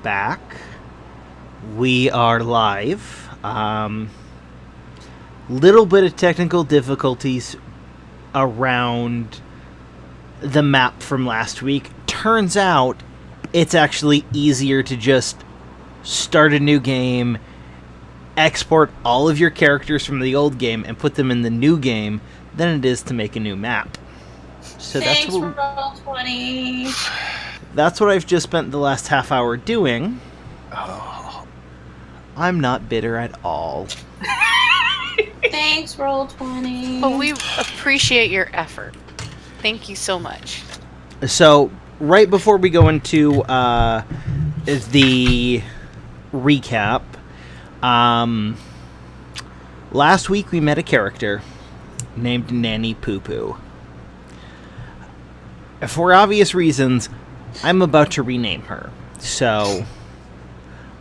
back. We are live. Little bit of technical difficulties around the map from last week. Turns out it's actually easier to just start a new game, export all of your characters from the old game, and put them in the new game than it is to make a new map. So Thanks for Roll20. That's what I've just spent the last half hour doing. Oh. I'm not bitter at all. Thanks, Roll20. Well, we appreciate your effort. Thank you so much. So, right before we go into the recap, last week we met a character named Nanny Poo Poo. For obvious reasons, I'm about to rename her. So,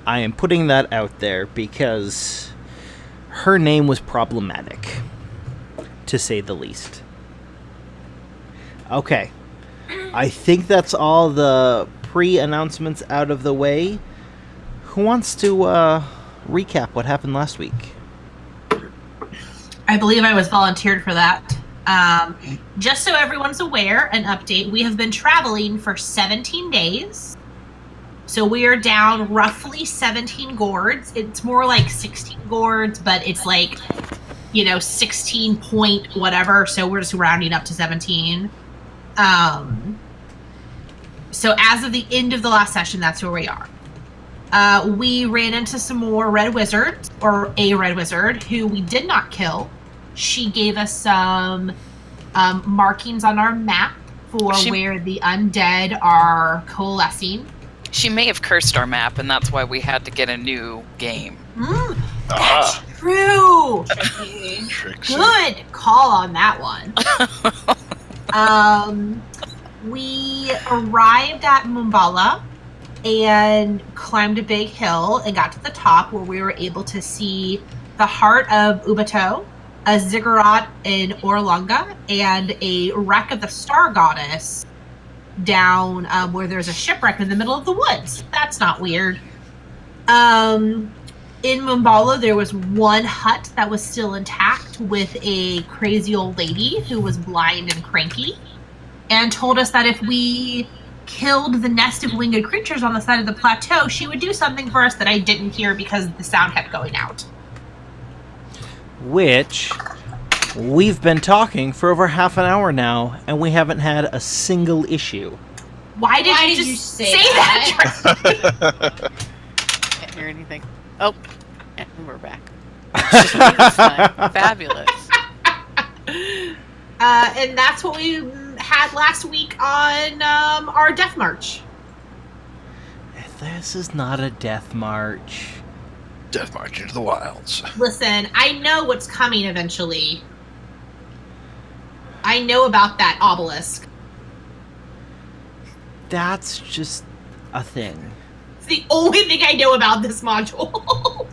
I am putting that out there because her name was problematic, to say the least. Okay. I think that's all the pre-announcements out of the way. Who wants to recap what happened last week? I believe I was volunteered for that. Just so everyone's aware, an update, we have been traveling for 17 days. So we are down roughly 17 gourds. It's more like 16 gourds, but it's like, 16 point whatever. So we're just rounding up to 17. So as of the end of the last session, that's where we are. We ran into some more red wizards, or a red wizard, who we did not kill. She gave us some markings on our map for where the undead are coalescing. She may have cursed our map, and that's why we had to get a new game. That's true. Trixie. Good call on that one. We arrived at Mbala and climbed a big hill and got to the top where we were able to see the heart of Ubato, a ziggurat in Orlunga, and a wreck of the star goddess down where there's a shipwreck in the middle of the woods. That's not weird. In Mbala, there was one hut that was still intact with a crazy old lady who was blind and cranky, and told us that if we killed the nest of winged creatures on the side of the plateau, she would do something for us that I didn't hear because the sound kept going out. Which, we've been talking for over half an hour now, and we haven't had a single issue. Why did you just say that? Can't hear anything. Oh, and we're back. It's just me this time. Fabulous. And that's what we had last week on our Death March. This is not a death march. Death March into the Wilds. Listen, I know what's coming eventually. I know about that obelisk. That's just a thing. It's the only thing I know about this module.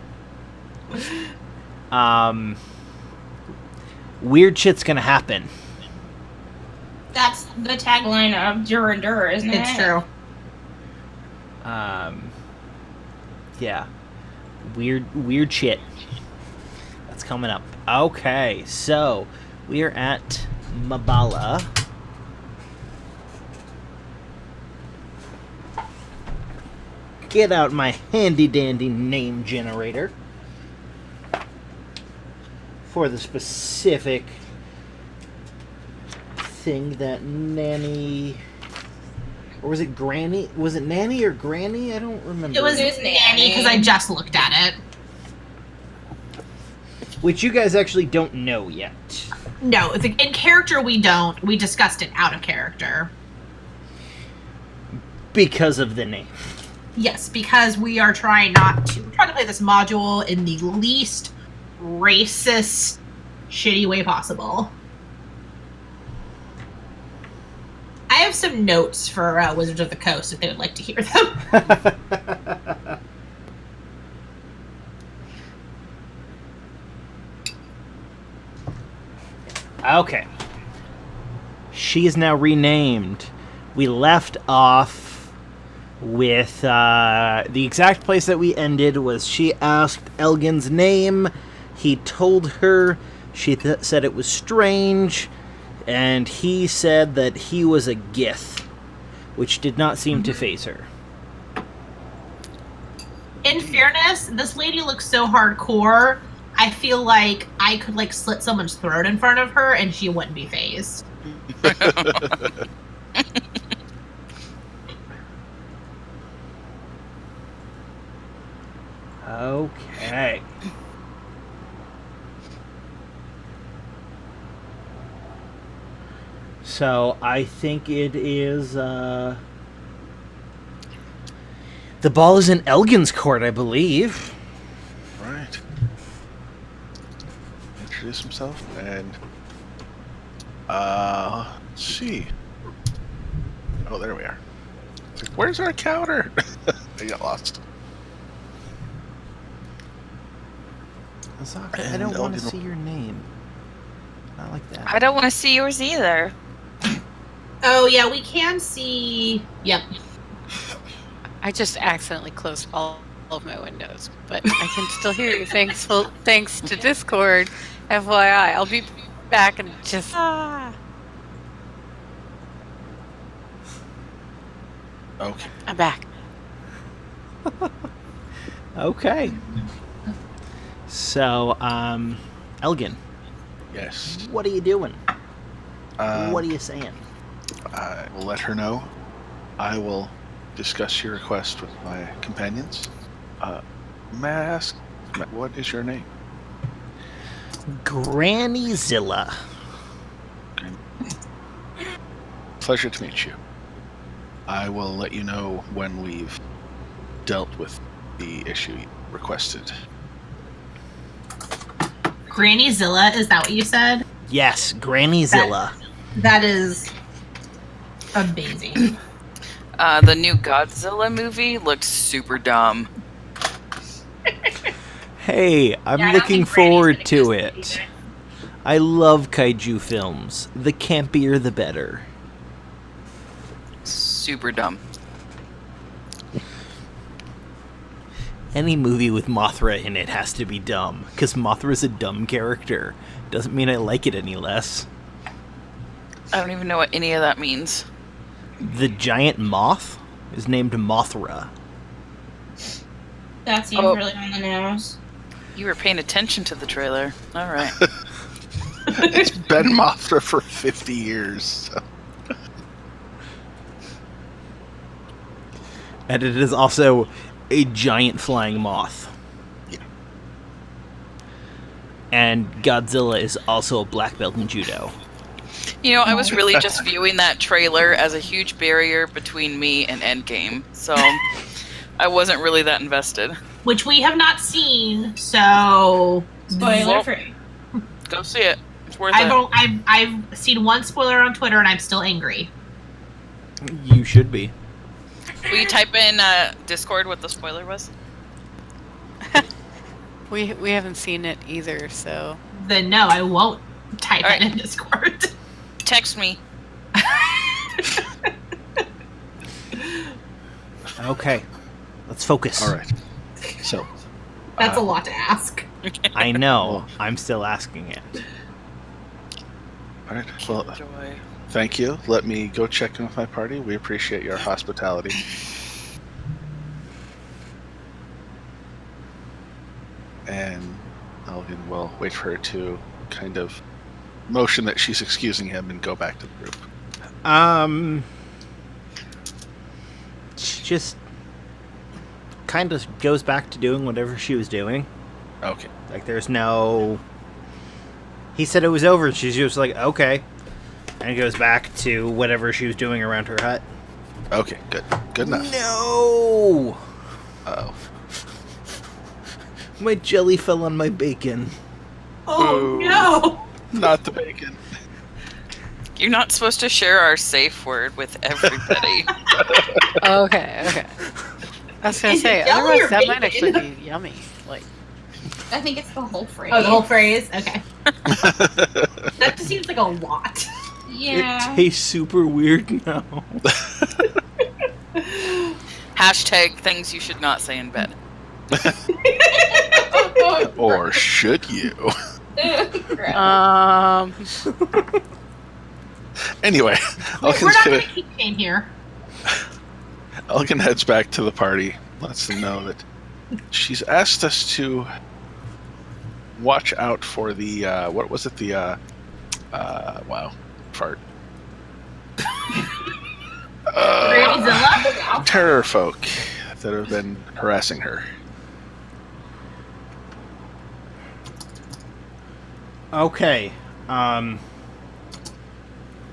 Weird shit's gonna happen. That's the tagline of Dur, isn't it? It's true. Yeah. Weird shit. That's coming up. Okay, so we are at Mbala. Get out my handy dandy name generator for the specific thing that Nanny, or was it Granny? Was it Nanny or Granny? I don't remember. It was Nanny because I just looked at it. Which you guys actually don't know yet. No, in character we don't. We discussed it out of character. Because of the name. Yes, because we are trying to play this module in the least racist, shitty way possible. I have some notes for Wizards of the Coast if they would like to hear them. Okay. She is now renamed. We left off with the exact place that we ended was she asked Elgin's name. He told her. She said it was strange, and he said that he was a Gith, which did not seem to faze her. In fairness, this lady looks so hardcore. I feel like I could like slit someone's throat in front of her, and she wouldn't be fazed. Okay. So I think it is. The ball is in Elgin's court, I believe. Right. Introduce himself and. Let's see. Oh, there we are. It's like, where's our counter? I got lost. Azaka, I don't want to see your name. Not like that. I don't want to see yours either. Oh yeah, we can see. Yep. I just accidentally closed all of my windows, but I can still hear you. Thanks to Discord. FYI, I'll be back and just. Okay. I'm back. Okay. So, Elgin, Yes. what are you doing? Um, What are you saying? I will let her know. I will discuss your request with my companions. May I ask, what is your name? Granny Zilla. Pleasure to meet you. I will let you know when we've dealt with the issue you requested. Granny Zilla, is that what you said? Yes, Granny Zilla. That is amazing. The new Godzilla movie looked super dumb. Hey, I'm Yeah, I don't looking think Granny's forward gonna to use it. either. I love kaiju films. The campier, the better. Super dumb. Any movie with Mothra in it has to be dumb, because Mothra's a dumb character. Doesn't mean I like it any less. I don't even know what any of that means. The giant moth is named Mothra. That seems Oh. really on the nose. You were paying attention to the trailer. All right. It's been Mothra for 50 years. So. And it is also a giant flying moth. Yeah. And Godzilla is also a black belt in judo. You know, I was really just viewing that trailer as a huge barrier between me and Endgame, so I wasn't really that invested. Which we have not seen, so Spoiler Well, free. Go see it. It's worth I it. don't. I've seen one spoiler on Twitter, and I'm still angry. You should be. Will you type in Discord what the spoiler was? We haven't seen it either, so Then no, I won't type All right. it in Discord. Text me. Okay. Let's focus. All right. So, That's a lot to ask. I know. I'm still asking it. all right. Well, Joy. thank you. Let me go check in with my party. We appreciate your hospitality. And Elgin will wait for her to kind of motion that she's excusing him and go back to the group. She just kind of goes back to doing whatever she was doing. Okay. Like, there's no... He said it was over, and she's just like, okay. And goes back to whatever she was doing around her hut. Okay, good. Good enough. No! Uh-oh. My jelly fell on my bacon. Oh Ooh. no! Not the bacon. You're not supposed to share our safe word with everybody. okay. I was gonna Is it say, jelly otherwise or that might bacon? actually be yummy. Like, I think it's the whole phrase. Oh, the whole phrase. Okay. That just seems like a lot. Yeah. It tastes super weird now. Hashtag things you should not say in bed. Or should you? Anyway, We're Elkin's not gonna, going to keep Shane here. Elkin heads back to the party, lets them know that she's asked us to watch out for the, what was it, the, wow, fart. Granny Zilla? Terror folk that have been harassing her. Okay. And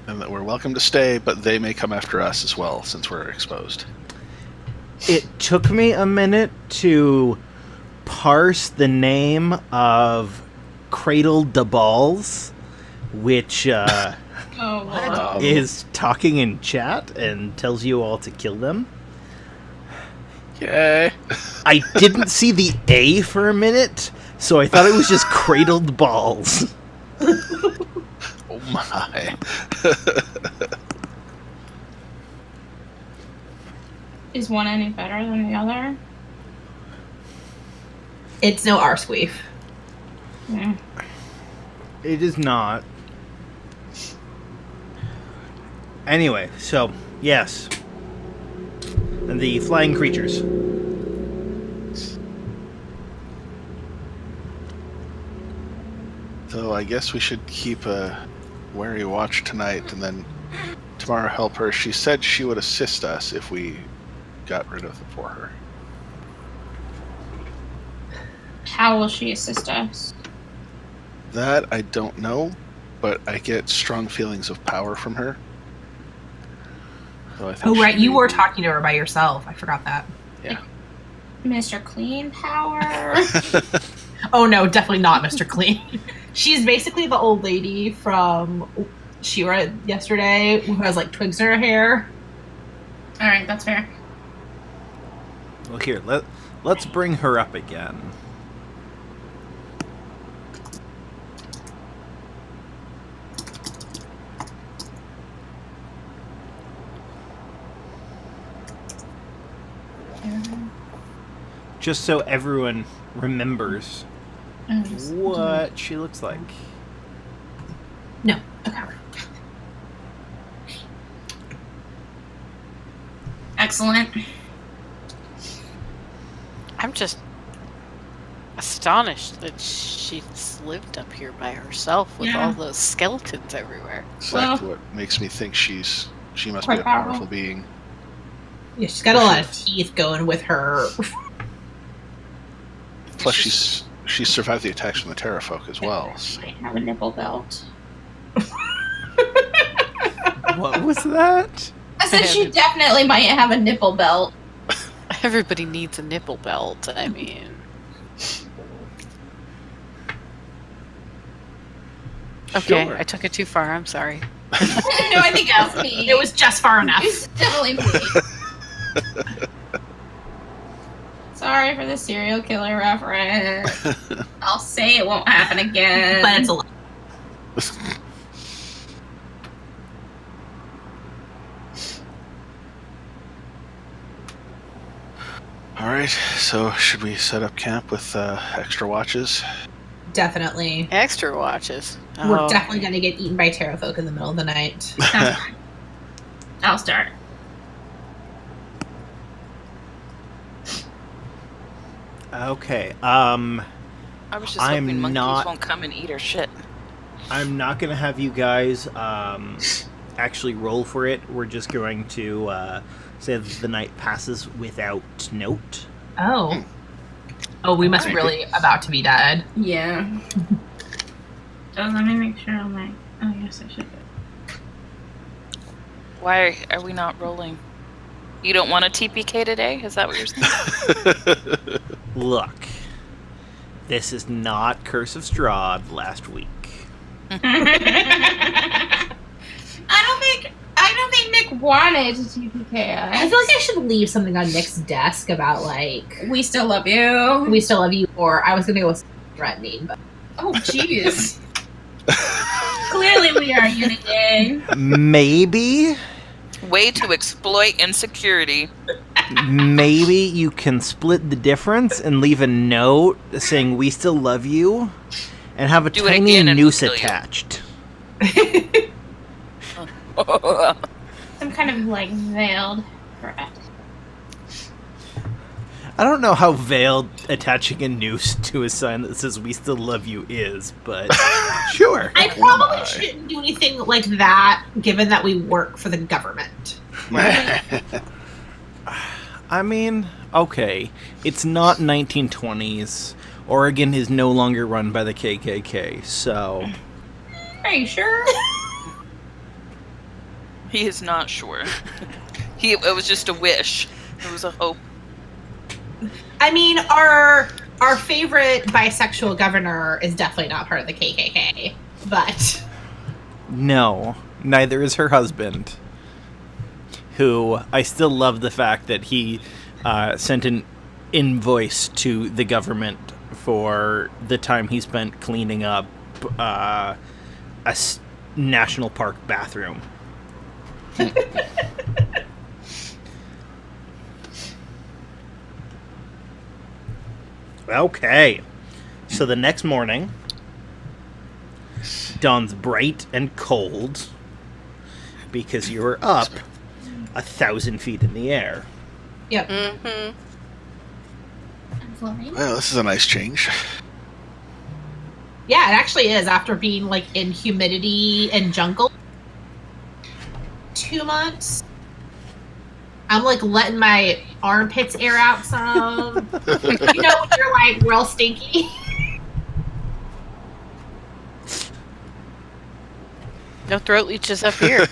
that we're welcome to stay, but they may come after us as well, since we're exposed. It took me a minute to parse the name of Cradle de Balls, which Oh, Lord. is talking in chat and tells you all to kill them. Yay! I didn't see the A for a minute, so I thought it was just Cradled Balls. Oh my. Is one any better than the other? It's no Arsqueef. Yeah. It is not. Anyway, so, yes. And the flying creatures. So I guess we should keep a wary watch tonight, and then tomorrow help her. She said she would assist us if we got rid of them for her. How will she assist us? That I don't know, but I get strong feelings of power from her. So I think Oh, right. she You may were be- talking to her by yourself. I forgot that. Yeah. Mr. Clean Power? Oh, no, definitely not Mr. Clean. She's basically the old lady from She-Ra yesterday who has, like, twigs in her hair. Alright, that's fair. Well, here, let's bring her up again. Just so everyone remembers what she looks like. No. Okay. Excellent. I'm just astonished that she's lived up here by herself with Yeah. all those skeletons everywhere. Exactly what makes me think she must be Quite a powerful powerful. being. Yeah, she's got a lot of teeth going with her. Plus, she's survived the attacks from the Terra folk as well. So. Might have a nipple belt. What was that? I said she definitely might have a nipple belt. Everybody needs a nipple belt. I mean, okay, Sure. I took it too far. I'm sorry. No, I think that was me. It was just far enough. It's definitely me. Sorry for the serial killer reference. I'll say it won't happen again. But it's a lot. All right, so should we set up camp with extra watches? Definitely. Extra watches. We're Oh, definitely going to get eaten by Terra folk in the middle of the night. That's fine. I'll start. Okay, I was just I'm hoping monkeys not- won't come and eat our shit. I'm not going to have you guys actually roll for it. We're just going to say that the night passes without note. Oh. Oh, we must Alright. really about to be dead. Yeah. So let me make sure I'm like, oh yes, I should do. Why are we not rolling? You don't want a TPK today? Is that what you're saying? Look, this is not Curse of Strahd last week. I don't think Nick wanted to TPK I us. feel like I should leave something on Nick's desk about, like, We still love you. we still love you, or I was going to go with threatening, but Oh jeez. Clearly we are Unit Gang. Maybe? Way to exploit insecurity. Maybe you can split the difference and leave a note saying "We still love you," and have a Do it tiny again and we'll noose kill you. attached. Some kind of like veiled threat. I don't know how veiled attaching a noose to a sign that says "We still love you" is, but sure. I probably shouldn't do anything like that, given that we work for the government. I mean, okay, it's not 1920s. Oregon is no longer run by the KKK, so... Are you sure? He is not sure. It was just a wish. It was a hope. I mean, our favorite bisexual governor is definitely not part of the KKK, but... No, neither is her husband, who I still love the fact that he sent an invoice to the government for the time he spent cleaning up a national park bathroom. Okay, so the next morning, dawn's bright and cold because you were up 1,000 feet in the air. Yep. Mm-hmm. Well, this is a nice change. Yeah, it actually is, after being, like, in humidity and jungle 2 months. I'm, like, letting my armpits air out some. You know when you're, like, real stinky? No throat leeches up here.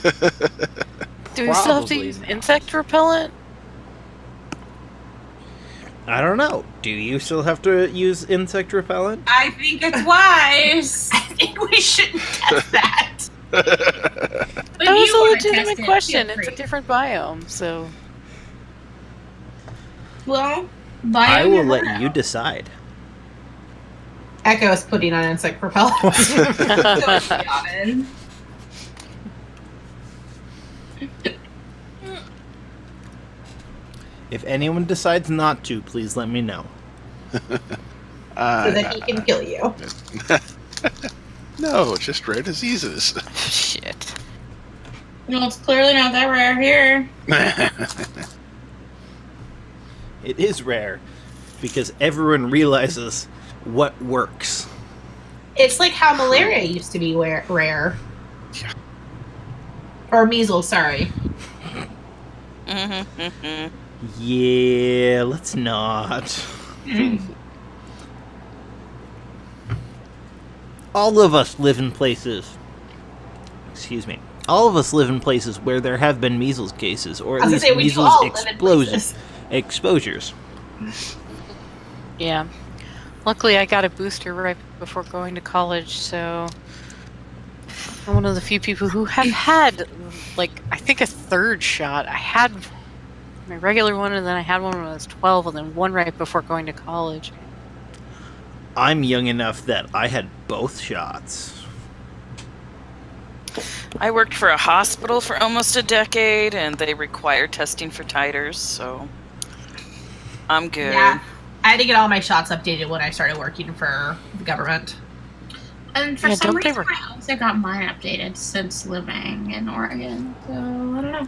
Do we still have to Probably use not. insect repellent? I don't know. Do you still have to use insect repellent? I think it's wise. I think we shouldn't test that. But That was you a wanna legitimate test it, question. feel It's a free. different biome, so... Well, I will never let know. you decide. Echo is putting on insect repellent. Don't be honest. If anyone decides not to, please let me know. so that he can kill you. No, just rare diseases. Shit. Well, it's clearly not that rare here. It is rare because everyone realizes what works. It's like how malaria used to be rare. Yeah. Or measles, sorry. Mm-hmm, mm-hmm. Yeah, let's not. All of us live in places. Excuse me. All of us live in places where there have been measles cases, or at I was least gonna say, we do measles all live in places. exposures. Yeah. Luckily, I got a booster right before going to college, so I'm one of the few people who have had, like, I think a third shot. I had my regular one, and then I had one when I was 12, and then one right before going to college. I'm young enough that I had both shots. I worked for a hospital for almost a decade, and they require testing for titers, so I'm good. Yeah. I had to get all my shots updated when I started working for the government. And for Yeah, some don't they reason, I also got mine updated since living in Oregon. So, I don't know.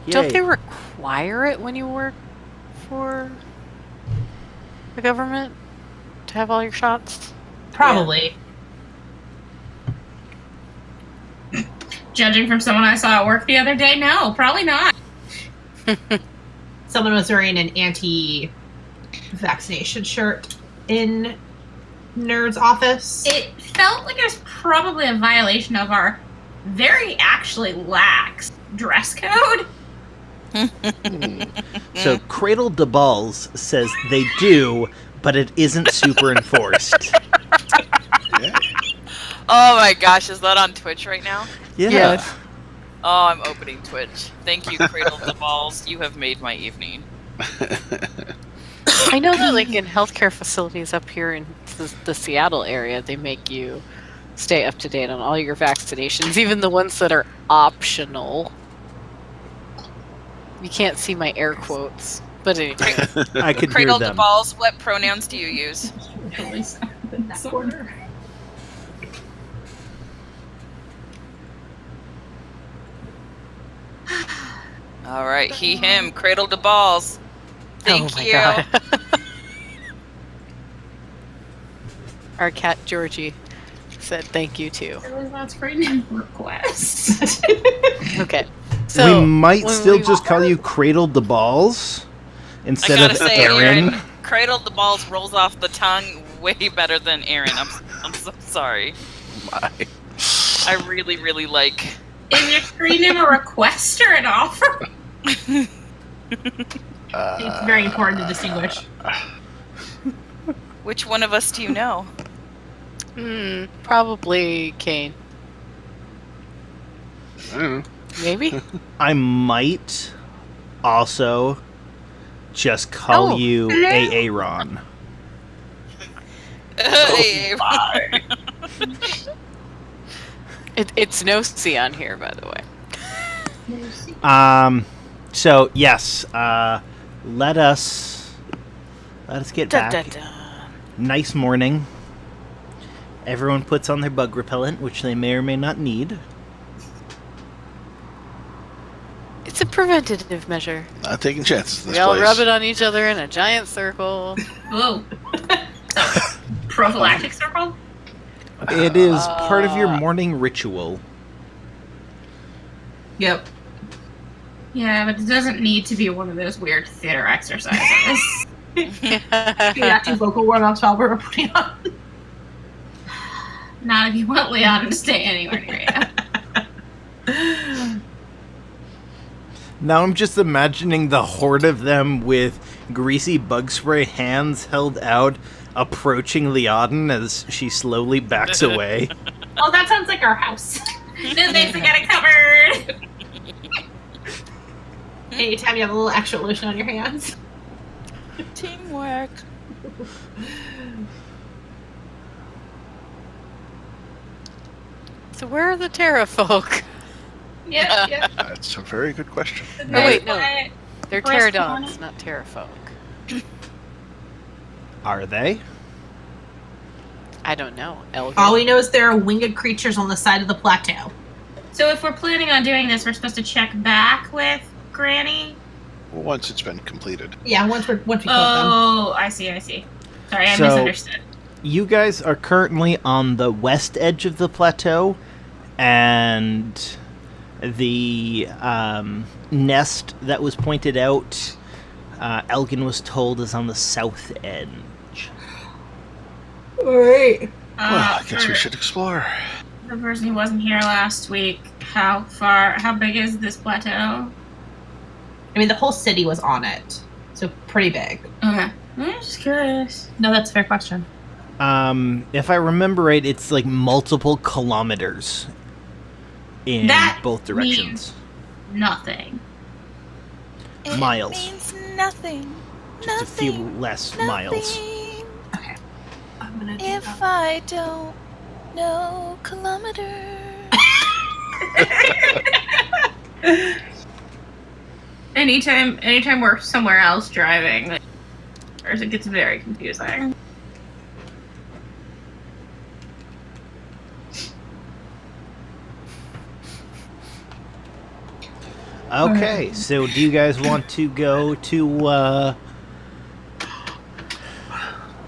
Don't Yay. they require it when you work for the government to have all your shots? Probably. Judging from someone I saw at work the other day, no, probably not. Someone was wearing an anti-vaccination shirt in Nerd's office. It felt like it was probably a violation of our very actually lax dress code. So Cradle de Balls says they do, but it isn't super enforced. Yeah. Oh my gosh, is that on Twitch right now? Yeah. Yes. Oh, I'm opening Twitch. Thank you, Cradle the Balls. You have made my evening. I know that, like, in healthcare facilities up here in the Seattle area, they make you stay up to date on all your vaccinations, even the ones that are optional. You can't see my air quotes, but anyway. I could hear Cradle to them. balls, what pronouns do you use? That order. All right, he, him, cradle to balls. Thank you. God. Our cat Georgie said thank you too. There was not screen request. Okay. So we might when still we just walk- call you Cradle the Balls I instead gotta of say, Aaron. cradle to balls rolls off the tongue way better than Aaron. I'm so sorry. My. I really, really like. Is your screen name a request or an offer? It's very important to distinguish. Which one of us do you know? Probably Kane. I don't know. Maybe? I might also just call Oh. you Aaron. Hey, It's no C on here, by the way. So yes, let us get Dun, back. dun, dun. Nice morning. Everyone puts on their bug repellent, which they may or may not need. It's a preventative measure. Not taking chances in this We all place. rub it on each other in a giant circle. Whoa. Prophylactic circle? It is part of your morning ritual. Yep. Yeah, but it doesn't need to be one of those weird theater exercises. The active vocal warm-ups while we're putting on. Not if you want Leon to stay anywhere near you. Now I'm just imagining the horde of them with greasy bug spray hands held out, approaching Leodin as she slowly backs away. Oh, that sounds like our house. No thanks, I got it covered. Anytime you have a little extra lotion on your hands. teamwork. So where are the Terra folk? Yep, yep. That's a very good question. Oh, wait, no. Quiet. They're Press pterodons, on. not Terra folk. Are they? I don't know. Elgin. All we know is there are winged creatures on the side of the plateau. So if we're planning on doing this, we're supposed to check back with Granny? Once it's been completed. Yeah, once we killed them. Oh, I see. Sorry, I So- misunderstood. You guys are currently on the west edge of the plateau, and the nest that was pointed out, Elgin was told, is on the south edge. Alright. Well, I guess we For should explore. the person who wasn't here last week, how big is this plateau? I mean, the whole city was on it. So pretty big. Okay. I'm just curious. No, that's a fair question. If I remember right, it's like multiple kilometers in That both directions. Nothing. Miles. means nothing. Just a few less miles. Okay. I'm gonna do If that. I don't know kilometers. Anytime we're somewhere else driving, it gets very confusing. Okay, so do you guys want to go to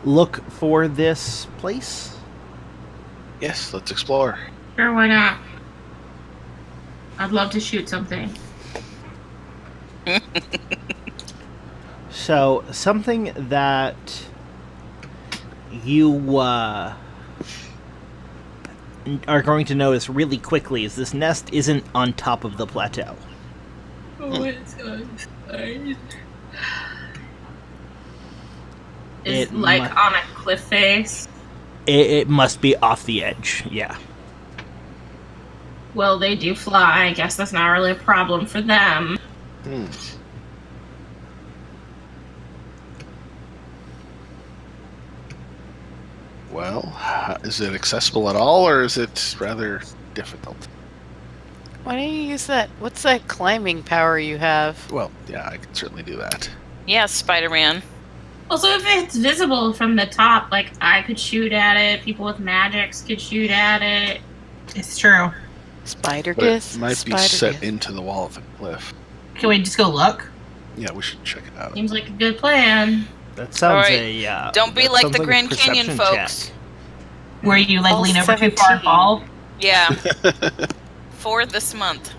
look for this place? Yes, let's explore. Sure, why not? I'd love to shoot something. So, something that you are going to notice really quickly is this nest isn't on top of the plateau. Oh, it's outside. Is It like mu- on a cliff face. It must be off the edge, yeah. Well, they do fly. I guess that's not really a problem for them. Well, is it accessible at all, or is it rather difficult? Why don't you use that? What's that climbing power you have? Well, yeah, I can certainly do that. Yeah, Spider-Man. Also, if it's visible from the top, like I could shoot at it, people with magics could shoot at it. It's true. Spider But kiss? it might be Spider set kiss. into the wall of the cliff. Can we just go look? Yeah, we should check it out. Seems like a good plan. That sounds Alright, don't be like the Grand Canyon folks. Where you like All lean over too far and 17. fall? Yeah. 4 this month.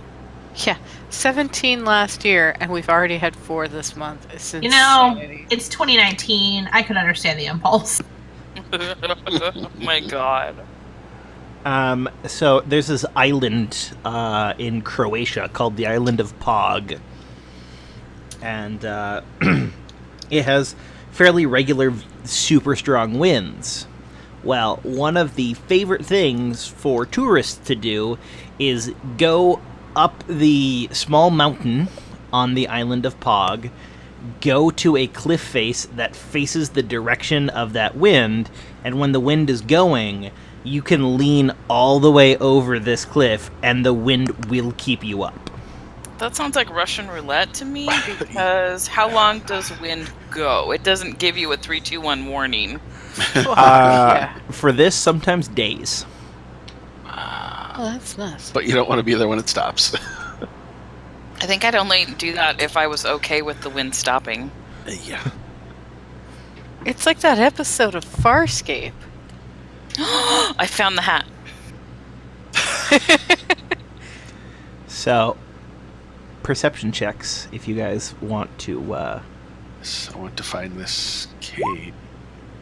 Yeah, 17 last year, and we've already had 4 this month. It's You know, insanity. it's 2019. I could understand the impulse. Oh my god. So there's this island in Croatia called the island of Pog, and it has fairly regular, super strong winds. Well, one of the favorite things for tourists to do is go up the small mountain on the island of Pog, go to a cliff face that faces the direction of that wind, and when the wind is going, you can lean all the way over this cliff, and the wind will keep you up. That sounds like Russian roulette to me, because how long does wind go? It doesn't give you a 3, 2, 1 warning. Yeah. For this, sometimes days. Oh, that's nice. But you don't want to be there when it stops. I think I'd only do that if I was okay with the wind stopping. Yeah. It's like that episode of Farscape. I found the hat. So, perception checks if you guys want to. So I want to find this cave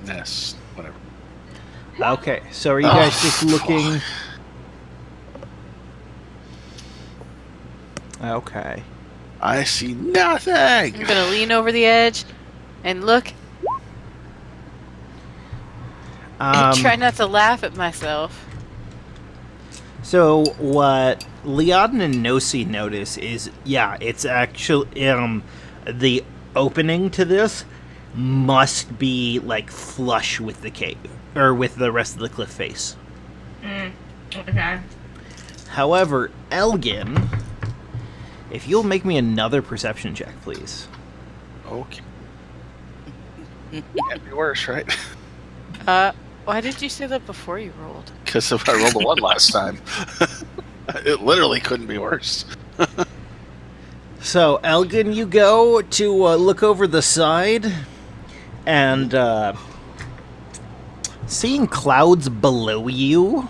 nest, whatever. Okay, so are you guys just fuck. looking? Okay. I see nothing. I'm gonna lean over the edge and look and try not to laugh at myself. So what Leon and Nosi notice is, yeah, it's actually the opening to this must be like flush with the cave or with the rest of the cliff face. Okay. However, Elgin, if you'll make me another perception check, please. Okay. Can't be worse, right? Why did you say that before you rolled? Because if I rolled a 1 last time, it literally couldn't be worse. So, Elgin, you go to look over the side, and seeing clouds below you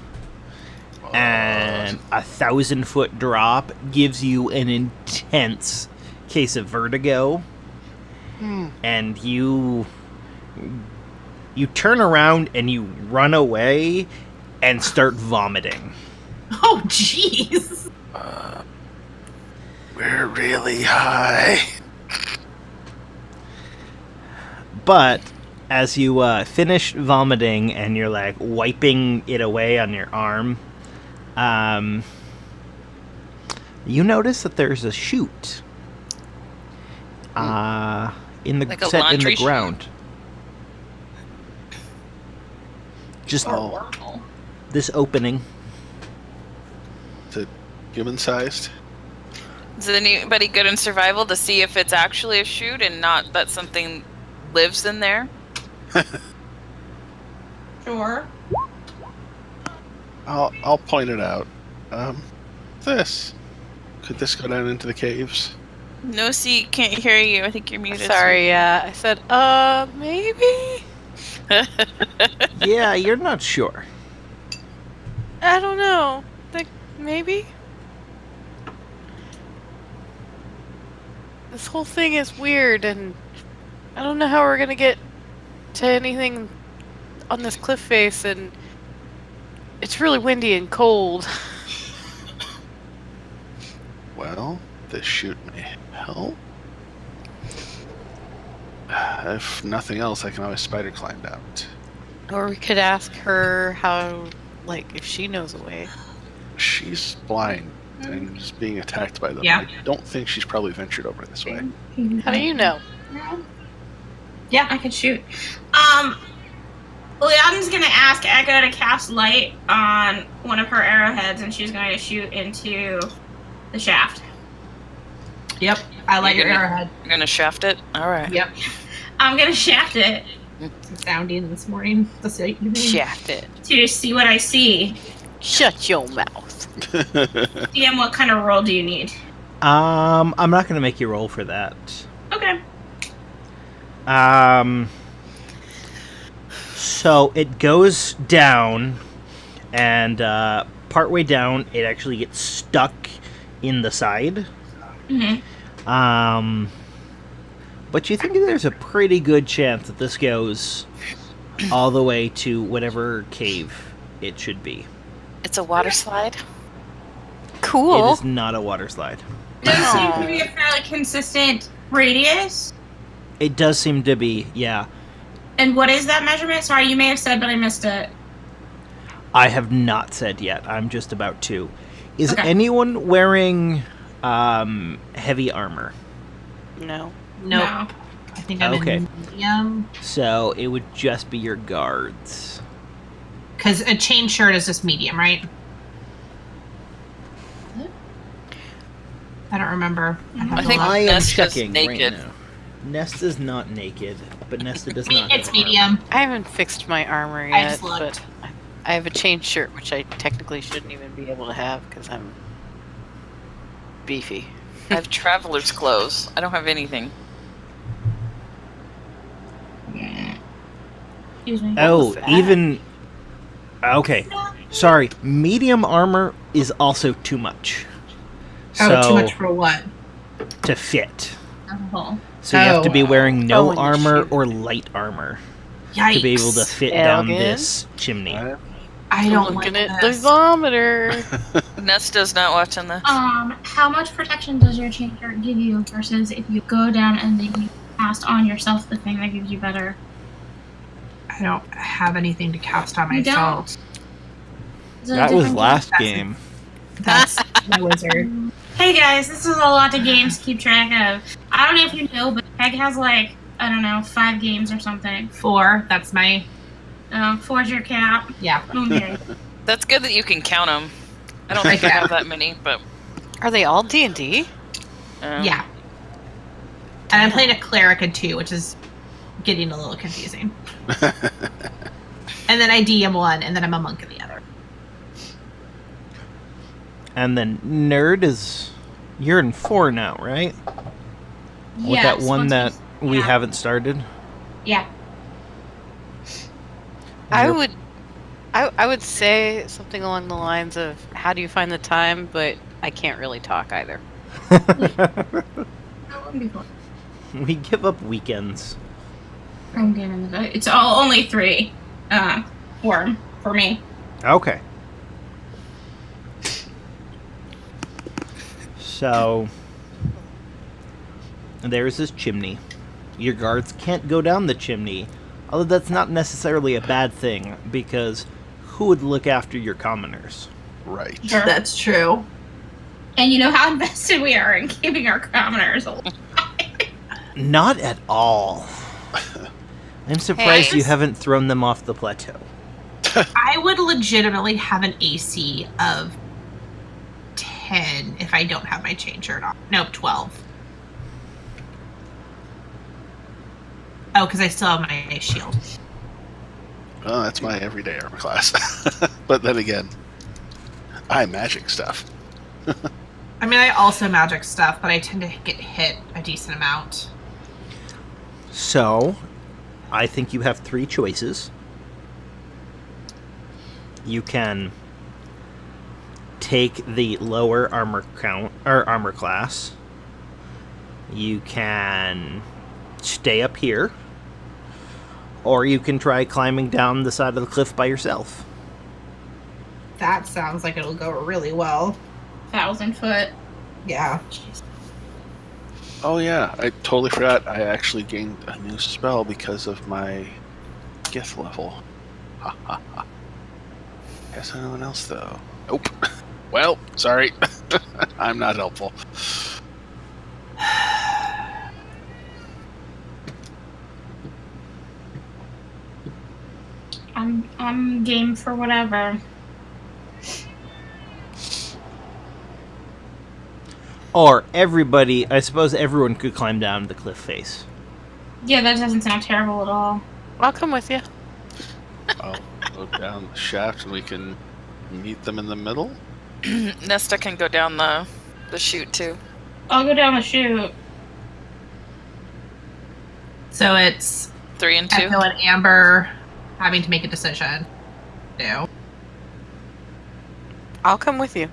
and a 1,000-foot drop gives you an intense case of vertigo, and you turn around and you run away and start vomiting. Oh, jeez. We're really high. But as you finish vomiting and you're like wiping it away on your arm, you notice that there's a chute in the Like a set in laundry the chute? ground. Just this opening. Is it human-sized? Is anybody good in survival to see if it's actually a chute and not that something lives in there? Sure. I'll point it out. This. Could this go down into the caves? No, see, can't hear you. I think you're muted. Sorry, I said, maybe? Yeah, you're not sure. I don't know. Like, maybe? This whole thing is weird, and I don't know how we're gonna get to anything on this cliff face, and it's really windy and cold. Well, this chute may help. If nothing else, I can always spider climb down it. Or we could ask her how, like, if she knows a way. She's blind and is being attacked by them. Yeah. I don't think she's probably ventured over this way. How do you know? Yeah, I can shoot. Leon's gonna ask Echo to cast light on one of her arrowheads, and she's going to shoot into the shaft. Yep, I like your You're gonna- arrowhead. You're gonna shaft it? Alright. Yep. I'm gonna shaft it Sounding this morning. Shaft it. to see what I see. Shut your mouth. DM, what kind of roll do you need? I'm not gonna make you roll for that. Okay. So it goes down, and partway down, it actually gets stuck in the side. Mm-hmm. But you think there's a pretty good chance that this goes all the way to whatever cave it should be. It's a water slide? Cool. It is not a water slide. Does seem to be a fairly consistent radius. It does seem to be, yeah. And what is that measurement? Sorry, you may have said, but I missed it. I have not said yet. I'm just about to. Is Okay. anyone wearing heavy armor? No. Nope. No. I think I'm Okay. in medium. So it would just be your guards. Because a chain shirt is just medium, right? I don't remember. I think I am Nesta's checking naked. right now. Nesta's not naked, but Nesta does not. It's have armor. medium. I haven't fixed my armor I yet, just looked. but I have a chain shirt, which I technically shouldn't even be able to have because I'm beefy. I have traveler's clothes. I don't have anything. Excuse me. Oh, was that? even. Okay. Sorry. Medium armor is also too much. Oh, too much for what? to fit. Oh. So you have to be wearing no Oh, and armor shoot. or light armor Yikes. to be able to fit down Elgin? this chimney. I don't like Looking at the this. thermometer. Nesta's not watching this. How much protection does your chain shirt give you versus if you go down and then you cast on yourself the thing that gives you better? I don't have anything to cast on You myself. Is it a That was different last That's- game. That's my wizard. Hey guys, this is a lot of games to keep track of. I don't know if you know, but Peg has like, I don't know, 5 games or something. 4. That's my 4's your cap. yeah. Okay. That's good that you can count them. I don't think I have that many, but Are they all D&D? Yeah. And I'm playing a cleric in 2, which is getting a little confusing. And then I DM 1, and then I'm a monk in the other. And then Nerd is... You're in 4 now, right? With that one that we yeah. haven't started? Yeah. I You're- would say something along the lines of, how do you find the time? But I can't really talk either. That wouldn't be fun. We give up weekends. I'm getting it. It's all only 3 worm for me. Okay. So, there's this chimney. Your guards can't go down the chimney, although that's not necessarily a bad thing, because who would look after your commoners? Right. Sure. That's true. And you know how invested we are in keeping our commoners alive. Not at all. I'm surprised you Hey. haven't thrown them off the plateau. I would legitimately have an AC of 10 if I don't have my chain shirt on. Nope, 12. Oh, because I still have my shield. Oh, that's my everyday armor class. But then again, I magic stuff. I mean, I also magic stuff, but I tend to get hit a decent amount. So, I think you have 3 choices. You can take the lower armor count or armor class. You can stay up here, or you can try climbing down the side of the cliff by yourself. That sounds like it'll go really well. 1,000 foot. Yeah. Jeez. Oh yeah, I totally forgot. I actually gained a new spell because of my gift level. Ha ha ha. Guess anyone else though? Nope. Well, sorry. I'm not helpful. I'm game for whatever. Or everybody, I suppose everyone could climb down the cliff face. Yeah, that doesn't sound terrible at all. I'll come with you. I'll go down the shaft and we can meet them in the middle. Nesta can go down the chute too. I'll go down the chute. So it's 3 and 2. Echo and Amber having to make a decision. No. I'll come with you.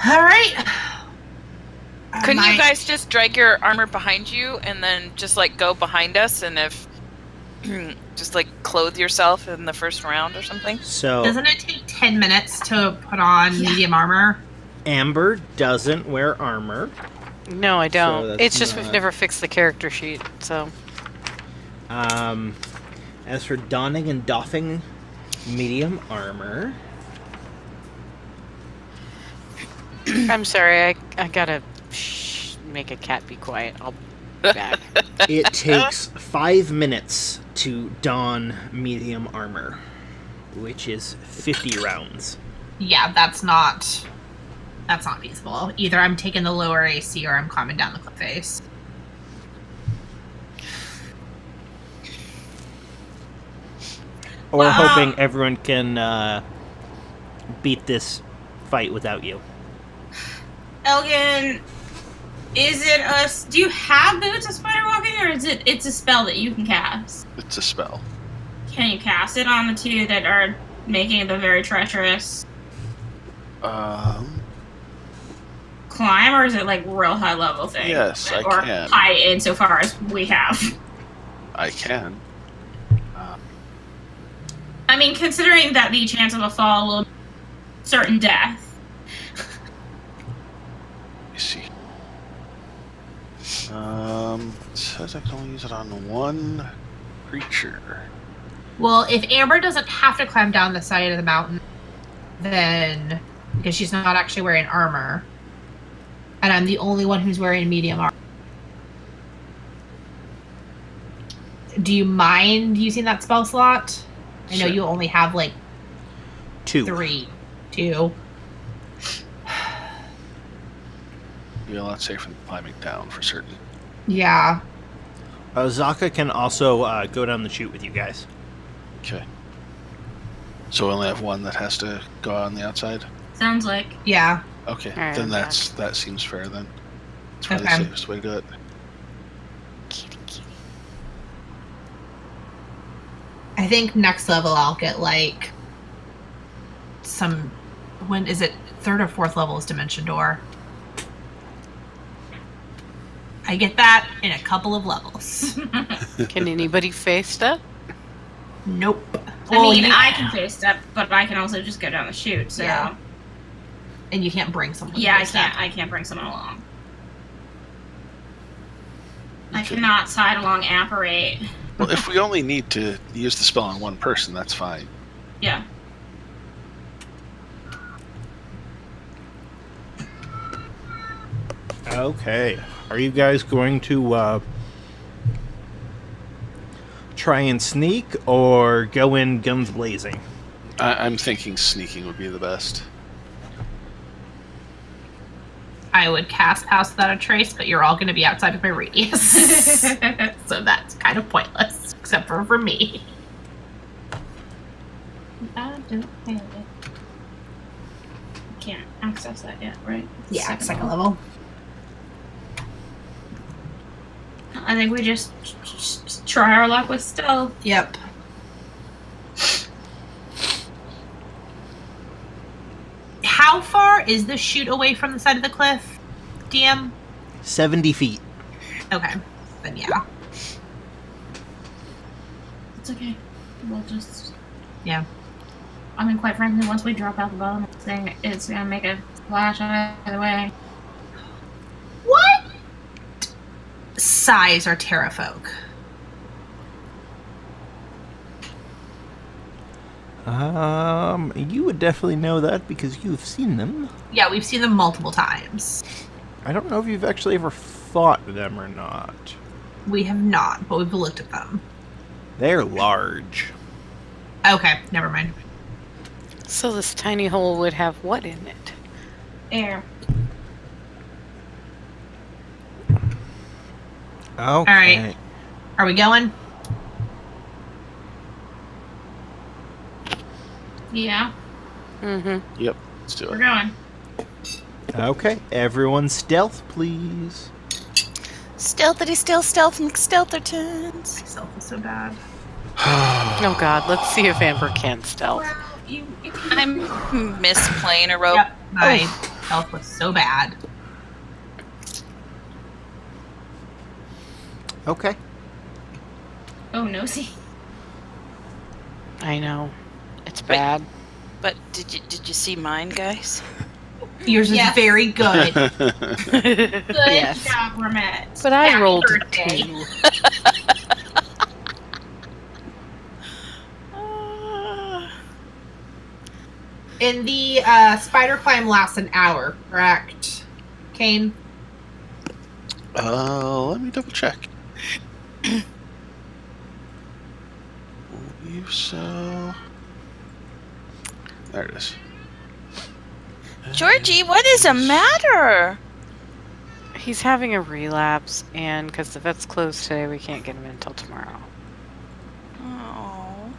All right. Couldn't you guys just drag your armor behind you and then just like go behind us and if just like clothe yourself in the first round or something? So Doesn't it take 10 minutes to put on medium armor? Amber doesn't wear armor. No, I don't. that's It's just we've not- never fixed the character sheet, so. As for donning and doffing medium armor, I'm sorry, I gotta make a cat be quiet. I'll be back. it takes 5 minutes to don medium armor, which is 50 rounds. Yeah, that's not feasible. Either I'm taking the lower AC or I'm climbing down the cliff face. Or hoping everyone can beat this fight without you. Elgin, is it us? Do you have boots of spider walking, or it's a spell that you can cast? It's a spell. Can you cast it on the two that are making the very treacherous climb, or is it like real high level thing? Yes, I or can. high insofar as we have. I can. I mean, considering that the chance of a fall will certain death. Let me see. It says I can only use it on one creature. Well, if Amber doesn't have to climb down the side of the mountain, then because she's not actually wearing armor, and I'm the only one who's wearing medium armor. Do you mind using that spell slot? I know Sure. you only have like 2. 2. Be a lot safer than climbing down for certain. Yeah. Zaka can also go down the chute with you guys. Okay. So we only have one that has to go on the outside? Sounds like. Yeah. Okay, Alright, then I'm that seems fair then. That's probably Okay. the safest way to do it. I think next level I'll get like some. When is it? 3rd or 4th level is Dimension Door. I get that in a couple of levels. Can anybody face that? Nope. I mean, I can face step, but I can also just go down the chute. So Yeah. And you can't bring someone. yeah, to step. I can't bring someone along. I Okay. cannot side along apparate. Well, if we only need to use the spell on one person, that's fine. Yeah. Okay. Are you guys going to try and sneak or go in guns blazing? I'm thinking sneaking would be the best. I would cast House Without a Trace, but you're all going to be outside of my radius. So that's kind of pointless, except for me. I don't have it. Can't access that yet, right? Yeah, second level. I think we just try our luck with stealth. Yep. How far is the chute away from the side of the cliff, DM? 70 feet. Okay. Then yeah. It's okay. We'll just. Yeah. I mean, quite frankly, once we drop out the bottom of the thing, it's gonna make a splash either way. What size are Terrafolk? You would definitely know that because you've seen them. Yeah, we've seen them multiple times. I don't know if you've actually ever fought them or not. We have not, but we've looked at them. They're large. Okay, never mind. So this tiny hole would have what in it? Air. Okay. All right. Are we going? Yeah, Mm-hmm. Yep. Let's do we're it. going. Okay. Everyone stealth, please. Stealthity stealth stealthertons. Myself is so bad. Oh God, let's see if Amber can stealth. Well, if you I'm miss playing a rope. Yep, my health was so bad. Okay. Oh no, see. I know, it's Wait. bad. But did you see mine, guys? Yours is Yes. very good. Good Yes. job, Ramette. But I Happy rolled a birthday. 2. And the spider climb lasts an hour, correct? Kane? Let me double check. Believe so. There it is. Georgie, what is the matter? He's having a relapse, and because the vet's closed today, we can't get him until tomorrow. Oh.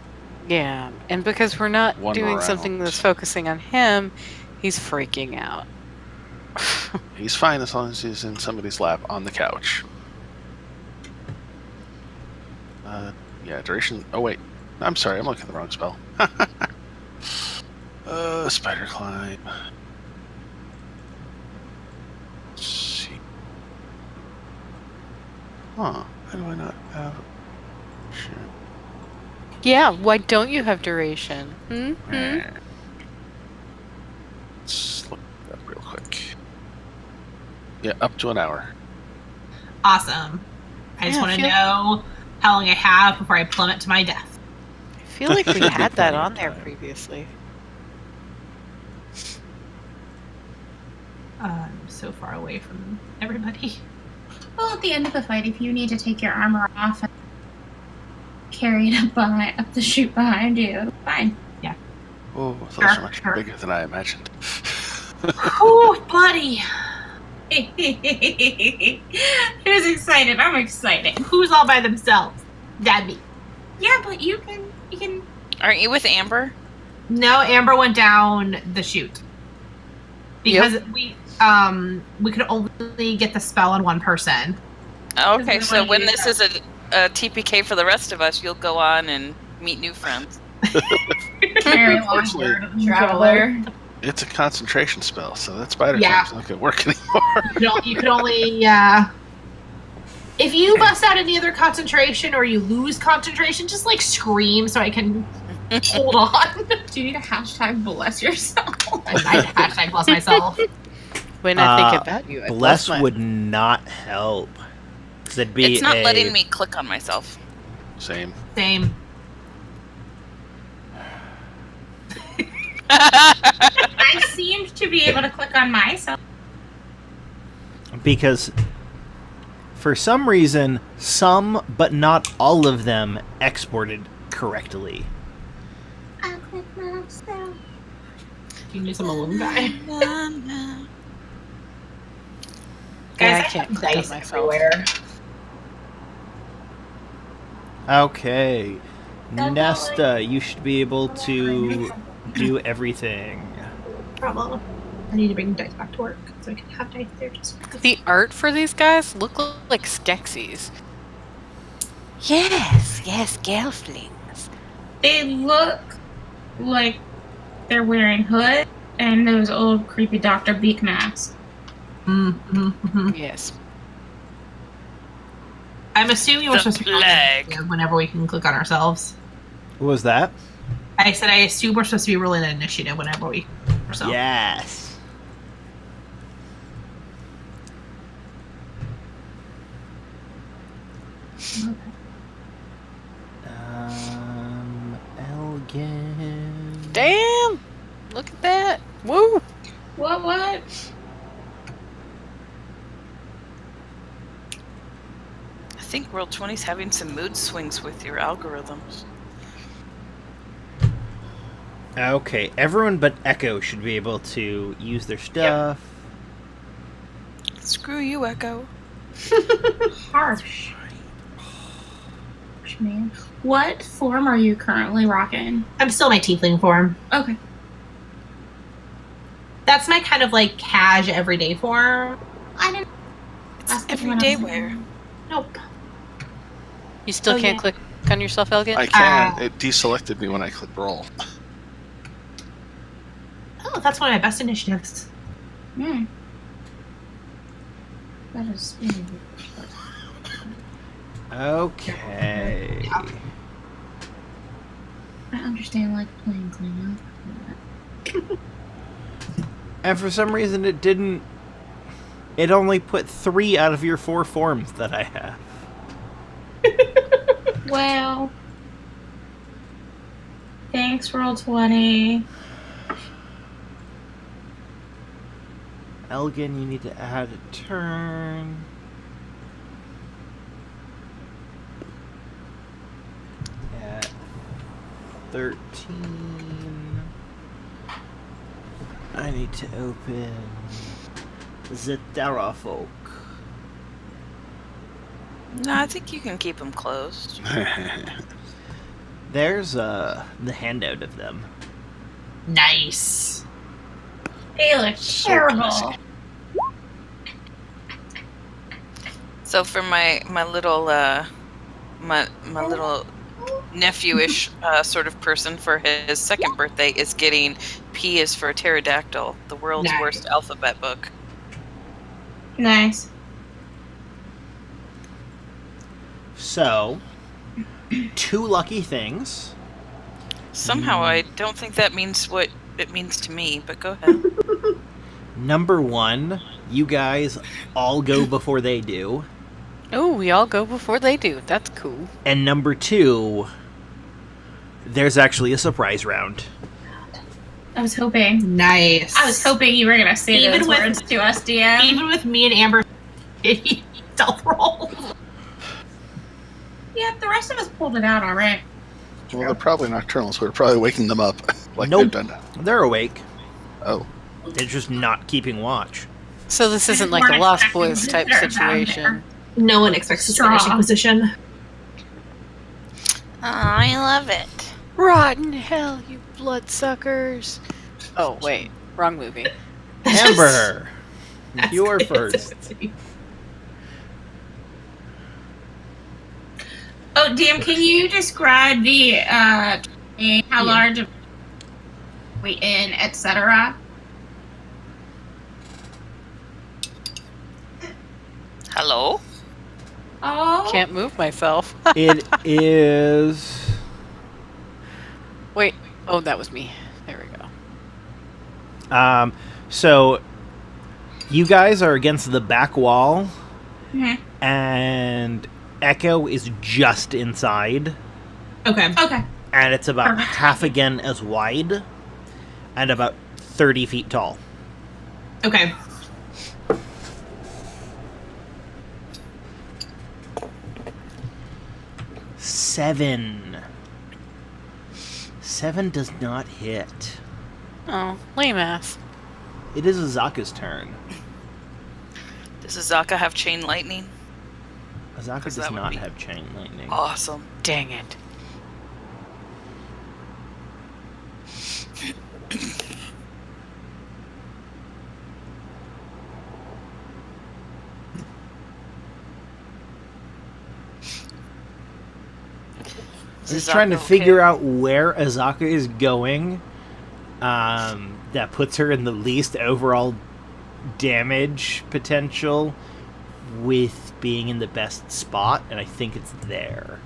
Yeah, and because we're not One doing something round. that's focusing on him, he's freaking out. He's fine as long as he's in somebody's lap on the couch. Yeah, duration. Oh, wait. I'm sorry, I'm looking at the wrong spell. Spider climb. Let's see. Huh. Why do I not have. Shit. Yeah, why don't you have duration? Hmm? Let's look it up real quick. Yeah, up to an hour. Awesome. I just Yeah, want to feel- know how long I have before I plummet to my death. I feel like we had that Plenty of on there time. previously. I'm so far away from everybody. Well, at the end of the fight, if you need to take your armor off and carry it up the chute behind you, fine. Oh, those Sure, are much sure. bigger than I imagined. Oh, buddy. Who's excited? I'm excited. Who's all by themselves? That'd be. Yeah, but you can. Aren't you with Amber? No, Amber went down the chute. Because we could only get the spell on one person. Okay, we so wanna when do this is a TPK for the rest of us, you'll go on and meet new friends. Very long Unfortunately, word of traveler. it's a concentration spell, so that spider Yeah. climb's not going to work anymore. You could only if you bust out any other concentration or you lose concentration, just like scream so I can hold on. Do you need a hashtag bless yourself? I hashtag bless myself. When I think about you, I Bless my- would not help. 'Cause it'd be It's not a- letting me click on myself. Same. Same. I seemed to be able to click on myself. Because for some reason, some but not all of them exported correctly. I click myself. You need some balloon guy. Yeah, Guys, I I can't have click on dice myself. everywhere. Okay. Don't Nesta, you should be able to do everything. Problem. I need to bring dice back to work so I can have dice there just The art for these guys look like Skeksis. Yes, gelflings. They look like they're wearing hood and those old creepy Dr. Beak masks. Yes. I'm assuming we're The supposed to be plague. rolling whenever we can click on ourselves. What was that? I said I assume we're supposed to be rolling an initiative whenever we ourselves. Yes. Elgin. Damn! Look at that. Woo! What? I think World 20's having some mood swings with your algorithms. Okay, everyone but Echo should be able to use their stuff. Screw you, Echo. Harsh. Man. What form are you currently rocking? I'm still my tiefling form. Okay. That's my kind of like cash everyday form. I didn't. It's everyday wear. Nope. You still can't click on yourself, Elgin? I can. It deselected me when I clicked roll. Oh, that's one of my best initiatives. Hmm. That is. Okay. I understand, like, playing cleanup. And for some reason it didn't... It only put 3 out of your 4 forms that I have. Well... Thanks, Roll20. Elgin, you need to add a turn. At 13... I need to open the Terra Folk. No, I think you can keep them closed. There's the handout of them. Nice. They look terrible. So for my little my little nephew-ish sort of person for his second birthday is getting P is for Pterodactyl, the world's worst alphabet book. Nice. So, 2 lucky things. Somehow I don't think that means what it means to me, but go ahead. Number 1, you guys all go before they do. Oh, we all go before they do. That's cool. And number 2, there's actually a surprise round. I was hoping. Nice. I was hoping you were going to say those words to us, DM. Even with me and Amber stealth roll. Yeah, the rest of us pulled it out all right. Well, they're probably nocturnal, so we're probably waking them up. Like Nope. they've done. They're awake. Oh. They're just not keeping watch. So this isn't like a Lost Boys type situation. No one expects to finish Inquisition. I love it. Rotten hell, you bloodsuckers. Oh, wait. Wrong movie. Amber, you're first. Oh, DM, can you describe the, how large of we in, etc.? Hello? Oh. Can't move myself. It is... Wait. Oh, that was me. There we go. So, you guys are against the back wall, and Echo is just inside. Okay. Okay. And it's about Perfect. half again as wide, and about 30 feet tall. Okay. Seven does not hit. Oh, lame ass. It is Azaka's turn. Does Azaka have chain lightning? Azaka does that would not be have chain lightning. Awesome. Dang it. Just trying to figure out where Azaka is going. That puts her in the least overall damage potential with being in the best spot, and I think it's there.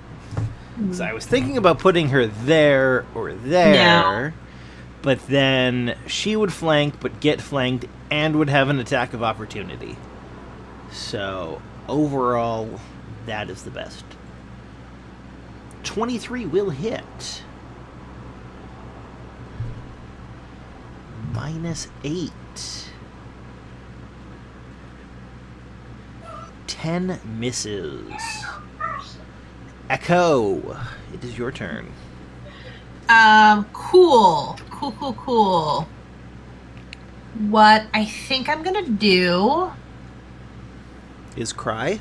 So I was thinking about putting her there or there, but then she would flank, but get flanked, and would have an attack of opportunity. So overall, that is the best. 23 will hit. -8. 10 misses. Echo, it is your turn. Cool. What I think I'm gonna do Is Cry?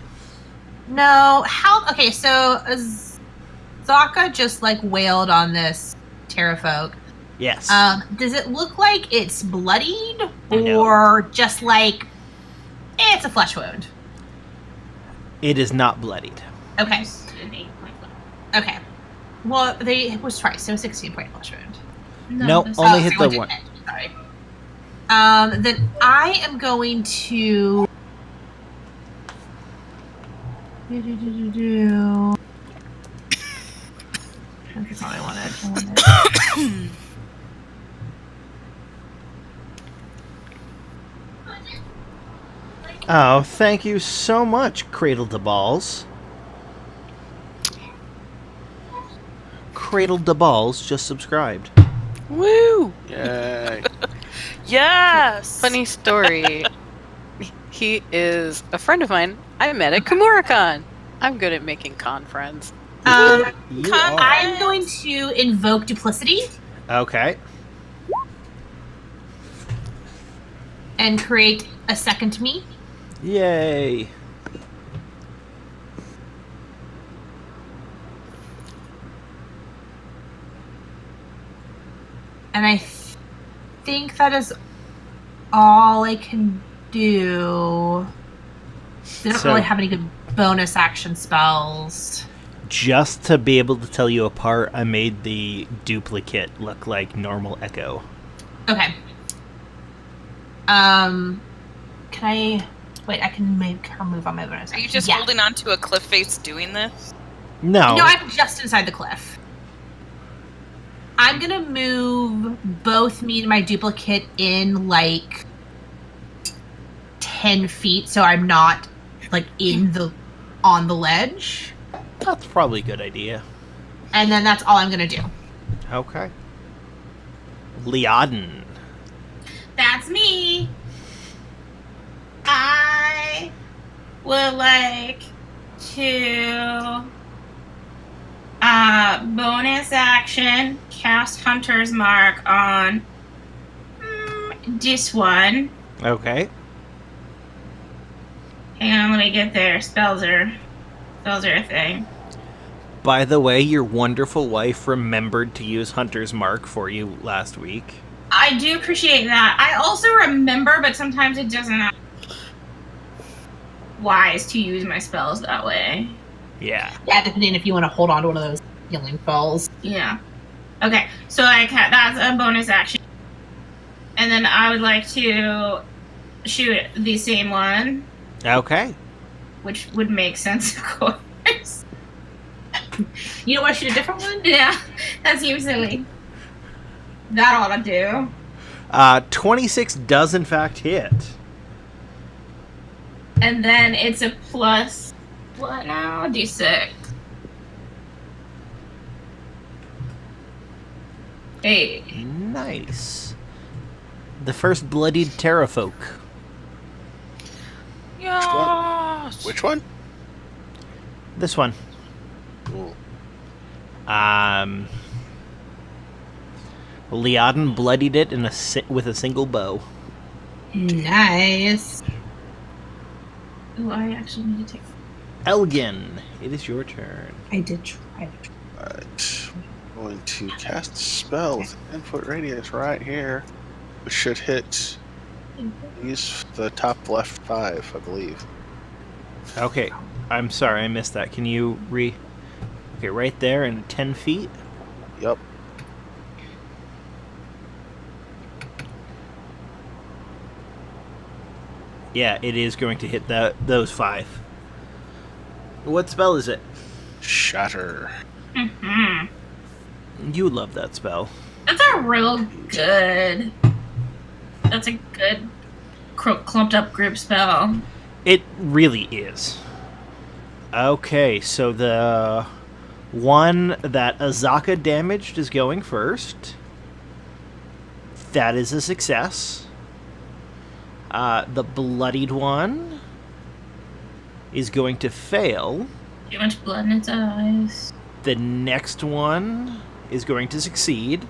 No. Okay, so Zaka just like wailed on this terrafolk. Yes. Does it look like it's bloodied No. or just like it's a flesh wound? It is not bloodied. Okay. Just an 8-point flesh. Okay. Well, it was twice. So 16-point flesh wound. No, this- only hit so it the one. didn't hit. Sorry. Then I am going to. That's all I wanted. Oh, thank you so much, Cradle to Balls. Cradle to Balls just subscribed. Woo! Yay. Yes. Funny story. He is a friend of mine I met at KimuraCon. I'm good at making con friends. You Con- are. I'm going to invoke duplicity Okay. and create a second me. Yay. And I think that is all I can do. They don't So- really have any good bonus action spells. Just to be able to tell you apart, I made the duplicate look like normal Echo. Okay. Can I wait? I can make her move on my bonus. Are you action. just Yeah. holding on to a cliff face doing this? No. No, I'm just inside the cliff. I'm gonna move both me and my duplicate in like 10 feet, so I'm not like on the ledge. That's probably a good idea. And then that's all I'm gonna do. Okay. Liaden. That's me. I would like to bonus action cast Hunter's Mark on this one. Okay. Hang on, let me get there. Spells are a thing. By the way, your wonderful wife remembered to use Hunter's Mark for you last week. I do appreciate that. I also remember, but sometimes it doesn't wise to use my spells that way. Yeah. Yeah, depending if you want to hold on to one of those healing spells. Yeah. Okay, so that's a bonus action. And then I would like to shoot the same one, Okay. which would make sense, of course. You don't want to shoot a different one? Yeah, that seems silly. That ought to do. 26 does in fact hit. And then it's a plus, what now? D6. Hey. Nice. The first bloodied terrafolk. Yes. Which one? This one. Cool. Liaden bloodied it with a single bow. Nice. Ooh, I actually need to take. Elgin, it is your turn. I did try. Alright. Going to cast a spell with an 10-foot radius right here, which should hit the top left 5, I believe. Okay, I'm sorry, I missed that. Can you Okay, right there in 10 feet. Yep. Yeah, it is going to hit those 5. What spell is it? Shatter. Mm-hmm. You love that spell. That's a real good. That's a good clumped up group spell. It really is. Okay, so the one that Azaka damaged is going first. That is a success. The bloodied one is going to fail. Too much blood in its eyes. The next one is going to succeed.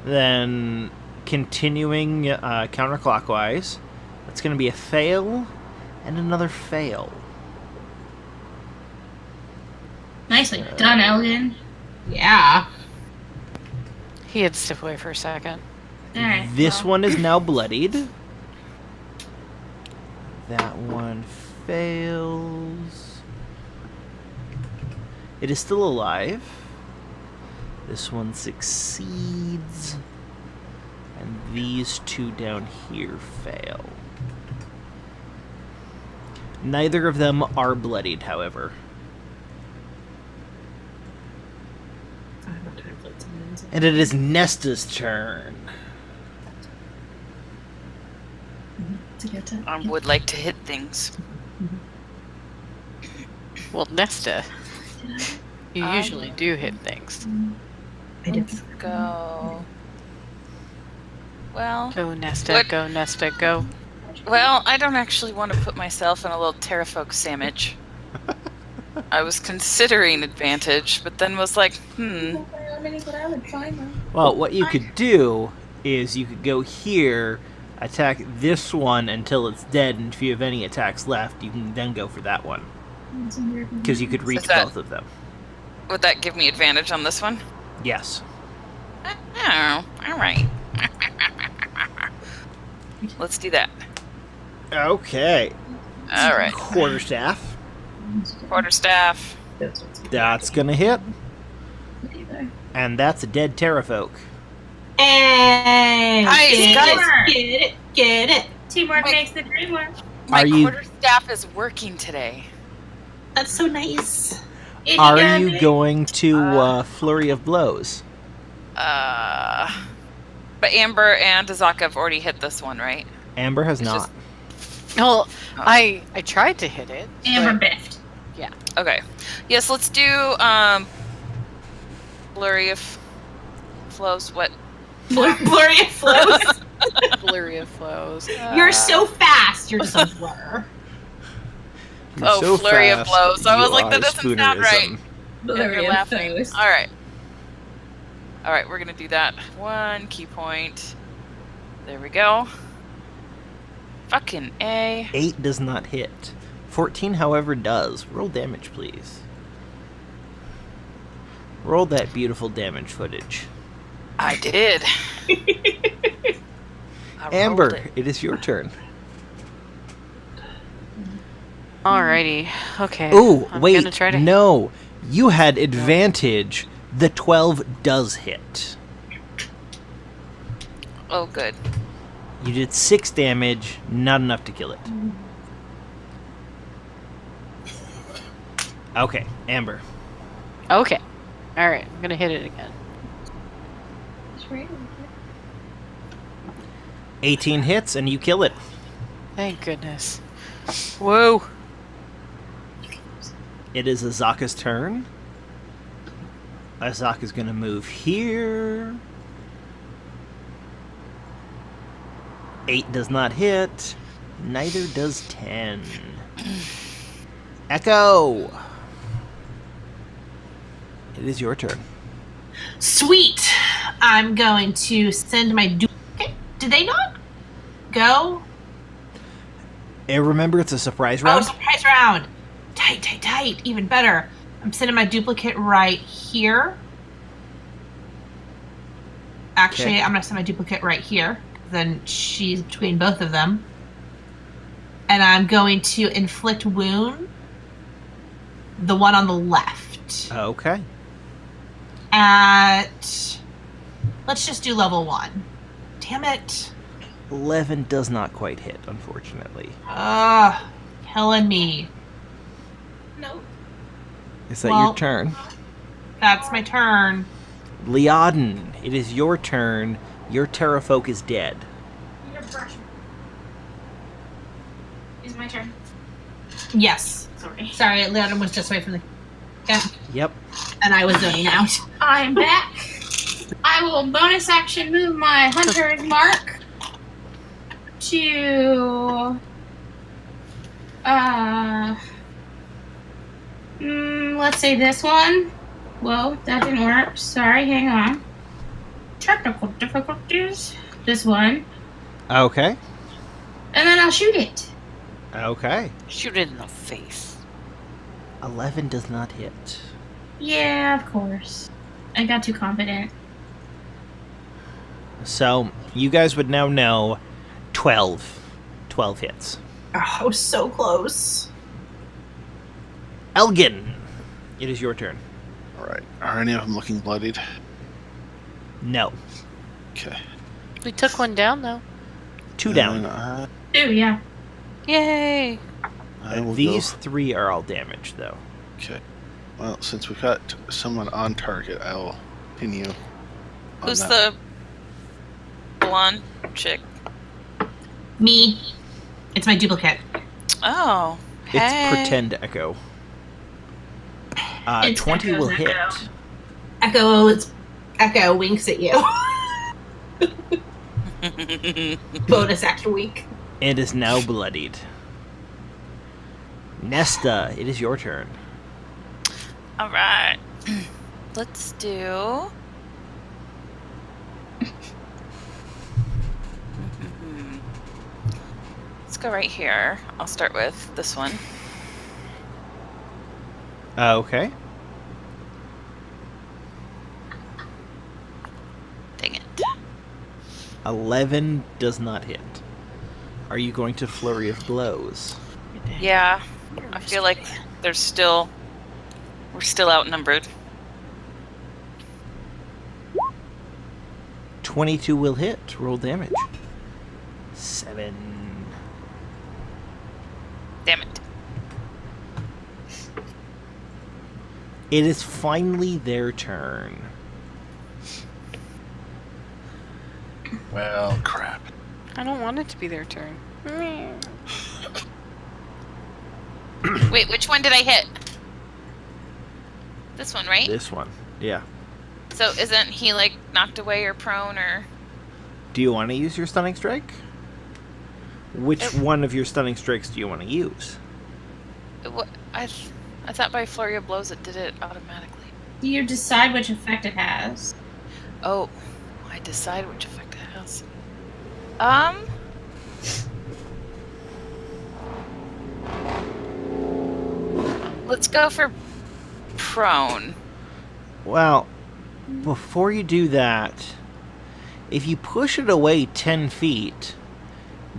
Then continuing counterclockwise, that's going to be a fail and another fail. Nicely done, Elgin. Yeah. He had to step away for a second. Alright. This well, one is now bloodied. That one fails. It is still alive. This one succeeds. And these two down here fail. Neither of them are bloodied, however. And it is Nesta's turn. I would like to hit things. Well, Nesta, you usually do hit things. Let's go. Well, Go, Nesta, What? go, Nesta, go. well, I don't actually want to put myself in a little terrafolk sandwich. I was considering advantage, but then was like, Well, what you could do is you could go here, attack this one until it's dead, and if you have any attacks left, you can then go for that one. Because you could reach that- both of them. would that give me advantage on this one? Yes. Oh, all right. Let's do that. Okay. All right. Quarterstaff. Quarterstaff. That's gonna hit. And that's a dead terrafolk. Hey! Nice, guys. Get it. Teamwork Wait. makes the dream work. My Are you- quarterstaff is working today. That's so nice. Are you going to Flurry of Blows? But Amber and Azaka have already hit this one, right? Amber has It's not. just- Well, I tried to hit it. Amber but- biffed. Okay. Yes, let's do Blurry of Flows. What? Blurry of flows. Blurry of flows. You're so fast. You're just a blur. You're Oh, so Flurry of fast, Blows. I was you like, that are doesn't sound right. spoonerism. And you're laughing. All right. All right, we're gonna do that. 1 key point. There we go. Fucking A. 8 does not hit. 14, however, does. Roll damage, please. Roll that beautiful damage footage. I did. I rolled Amber, it. it is your turn. Alrighty. Okay. Ooh, I'm wait. Gonna try to... No. You had advantage. The 12 does hit. Oh, good. You did 6 damage, not enough to kill it. Okay, Amber. Okay. Alright, I'm gonna hit it again. 18 hits, and you kill it. Thank goodness. Whoa. It is Azaka's turn. Azaka's gonna move here. 8 does not hit. Neither does 10. Echo! It is your turn. Sweet. I'm going to send my duplicate. Did they not go? And remember, it's a surprise Oh, round. surprise round. Tight. Even better. I'm sending my duplicate right here. Actually, Okay. I'm going to send my duplicate right here. Then she's between both of them. And I'm going to inflict wound the one on the left. Okay. Let's just do level 1. Damn it. 11 does not quite hit, unfortunately. Ugh. Killing me. No. Is that Well- your turn? That's my turn. Liaden, it is your turn. Your terrafolk is dead. Your brush. Is my turn. Yes. Sorry. Sorry, Leon was just away from the... Yeah. Yep. And I was zoning out. I'm back. I will bonus action move my hunter's mark to let's say this one. Whoa, that didn't work. Sorry, hang on. Technical difficulties. This one. Okay. And then I'll shoot it. Okay. Shoot it in the face. 11 does not hit. Yeah, of course. I got too confident. So, you guys would now know 12. 12 hits. Oh, so close. Elgin, it is your turn. All right. Are any of them looking bloodied? No. Okay. We took one down, though. 2 down. Ooh, yeah. Yay! I will These go. 3 are all damaged, though. Okay. Well, since we've got someone on target, I'll pin you. on Who's that. the blonde chick? Me. It's my duplicate. Oh, hey. It's Pretend Echo. It's 20 Echo's will hit. Echo. Echo winks at you. Bonus action week. And is now bloodied. Nesta, it is your turn. All right. Let's do. Let's go right here. I'll start with this one. Okay. Dang it. 11 does not hit. Are you going to flurry of blows? Yeah, I feel like we're still outnumbered. 22 will hit. Roll damage. 7. Damn it. It is finally their turn. Well, crap. I don't want it to be their turn. Wait, which one did I hit? This one, right? This one. Yeah. So isn't he like knocked away or prone or? Do you want to use your stunning strike? Which one of your stunning strikes do you want to use? I thought by flurry of blows it did it automatically. You decide which effect it has. Oh, I decide which effect it has. Let's go for prone. Well, before you do that, if you push it away 10 feet,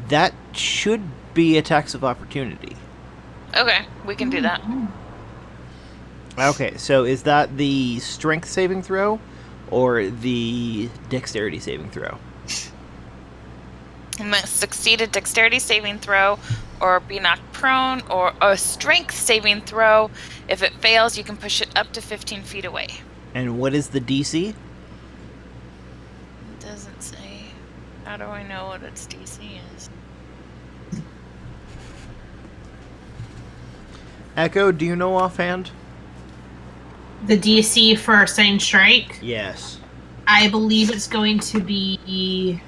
that should be attacks of opportunity. Okay, we can do that. Okay, so is that the strength saving throw or the dexterity saving throw? You must succeed a dexterity saving throw or be knocked prone, or a strength saving throw. If it fails, you can push it up to 15 feet away. And what is the DC? It doesn't say. How do I know what its DC is? Echo, do you know offhand? The DC for Stunning Strike, Yes. I believe it's going to be.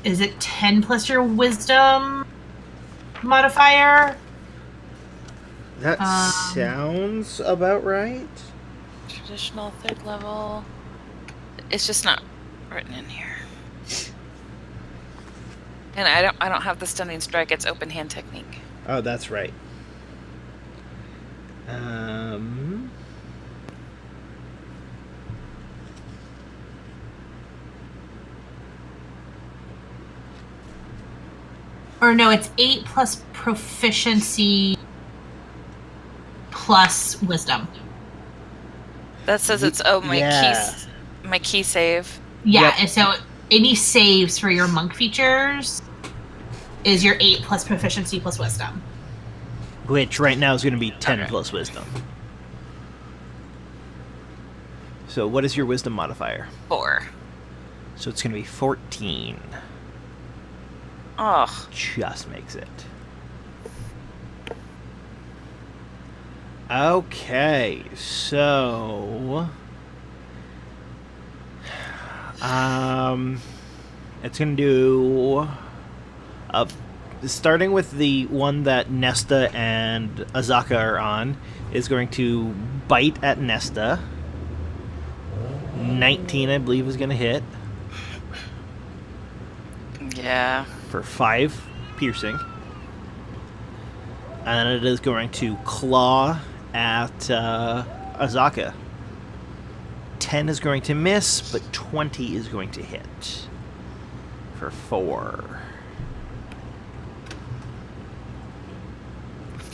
Is it 10 plus your wisdom modifier? That sounds about right. Traditional 3rd level. It's just not written in here. And I don't have the stunning strike. It's open hand technique. Oh, that's right. Or no, it's 8 plus proficiency plus wisdom. That says it's my key save. Yeah, Yep. and so any saves for your monk features is your 8 plus proficiency plus wisdom. Which right now is going to be 10 Okay. plus wisdom. So what is your wisdom modifier? 4. So it's going to be 14. Oh, Just makes it. Okay, so it's gonna do starting with the one that Nesta and Azaka are on, is going to bite at Nesta. 19, I believe, is gonna hit yeah. for 5 piercing. And it is going to claw at Azaka. 10 is going to miss, but 20 is going to hit. For 4.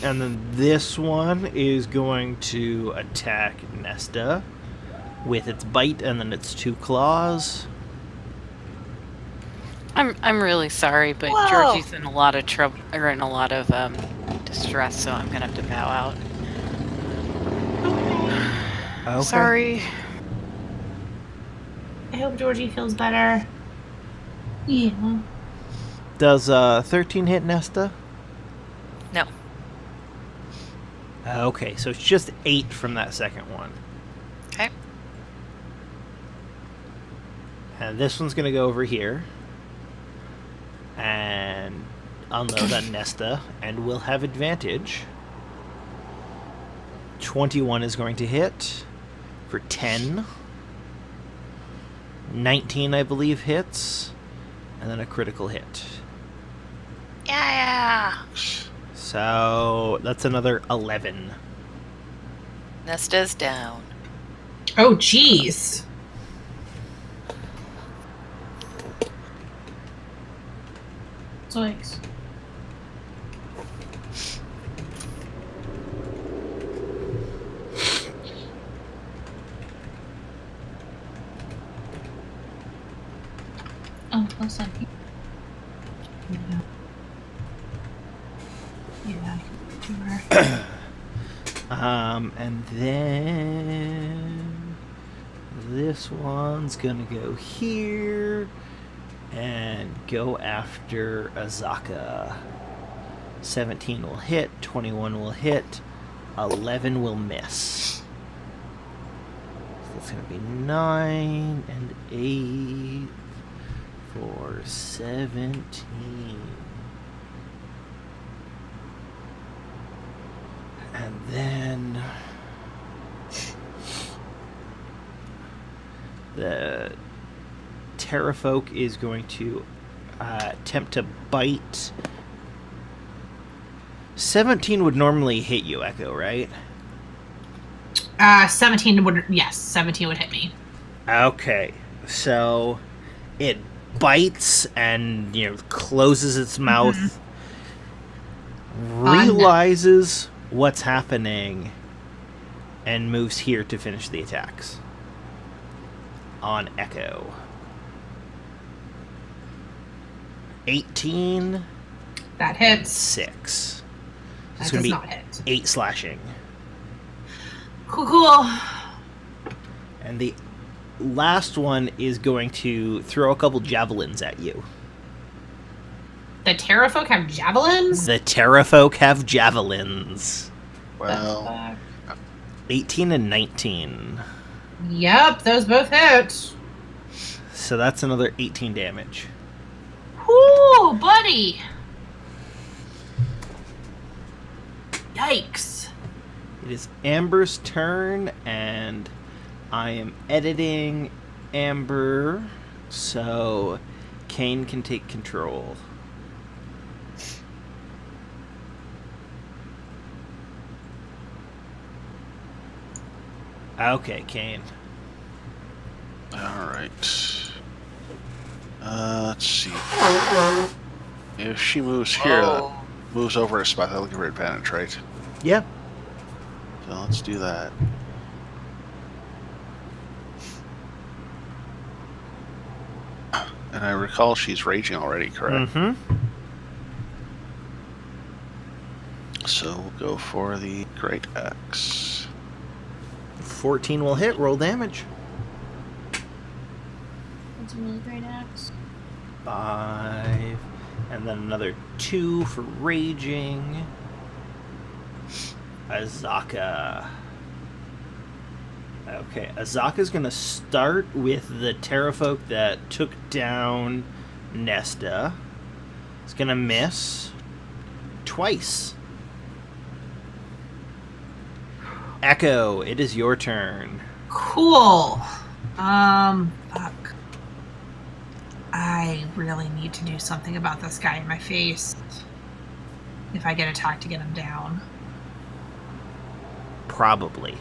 And then this one is going to attack Nesta with its bite and then its 2 claws. I'm really sorry, but Whoa. Georgie's in a lot of trouble, or in a lot of distress, so I'm gonna have to bow out. Okay. Sorry. I hope Georgie feels better. Yeah. Does 13 hit Nesta? No. Okay, so it's just 8 from that second one. Okay. And this one's going to go over here. And unload on Nesta, and we'll have advantage. 21 is going to hit for 10. 19, I believe, hits. And then a critical hit. Yeah. So that's another 11. Nesta's down. Oh, jeez. Zoinks. Oh, listen. Yeah, sure. And then this one's gonna go here and go after Azaka. 17 will hit, 21 will hit, 11 will miss. So it's gonna be 9 and 8 for 17. And then the Terrafolk is going to attempt to bite. 17 would normally hit you, Echo, right? 17 would, yes, 17 would hit me. Okay, so it bites and, closes its mouth, realizes what's happening, and moves here to finish the attacks on Echo. 18. That hits. 6. That It's going does to not be hit. 8 slashing. Cool. And the last one is going to throw a couple javelins at you. The Terrafolk have javelins? The Terrafolk have javelins. Well, 18 and 19. Yep, those both hit. So that's another 18 damage. Whoo, buddy. Yikes. It is Amber's turn, and I am editing Amber, so Kane can take control. Okay, Kane. alright. Let's see. If she moves here, that moves over a spot, that'll give her advantage, right? Yeah. So let's do that. And I recall she's raging already, correct? Mm-hmm. So we'll go for the Great Axe. 14 will hit. Roll damage. That's a really great axe. 5. And then another 2 for raging. Azaka. Okay, Azaka's gonna start with the Terrafolk that took down Nesta. It's gonna miss twice. Echo, it is your turn. Cool. Fuck. I really need to do something about this guy in my face. If I get attacked to get him down. Probably.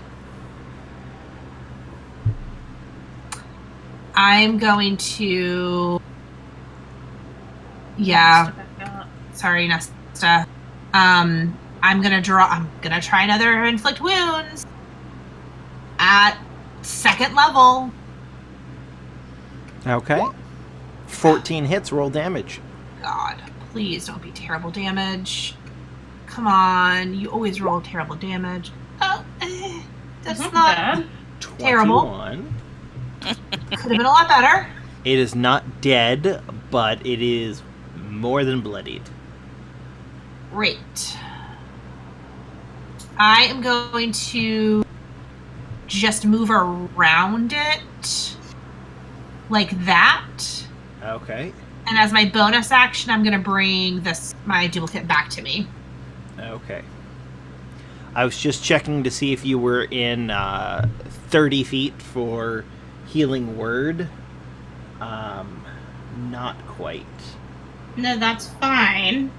I'm going to... Yeah, sorry, Nesta. I'm gonna try another inflict wounds at 2nd level. Okay. 14 hits, roll damage. God, please don't be terrible damage. Come on, you always roll terrible damage. Oh, that's not bad. terrible. 21. Could have been a lot better. It is not dead, but it is more than bloodied. Great. I am going to just move around it like that. Okay. And as my bonus action, I'm going to bring my duplicate back to me. Okay. I was just checking to see if you were in 30 feet for healing word. Not quite. No, that's fine.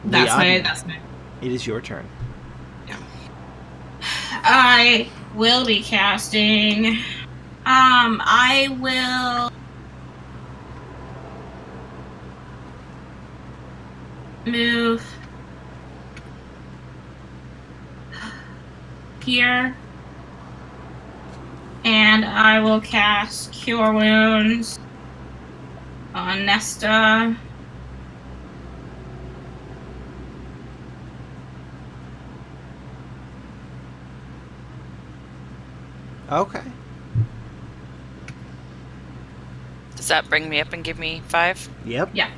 That's Yeah, my. It is your turn. I will be casting. I will move here, and I will cast Cure Wounds on Nesta. Okay. Does that bring me up and give me 5? Yep. Yeah.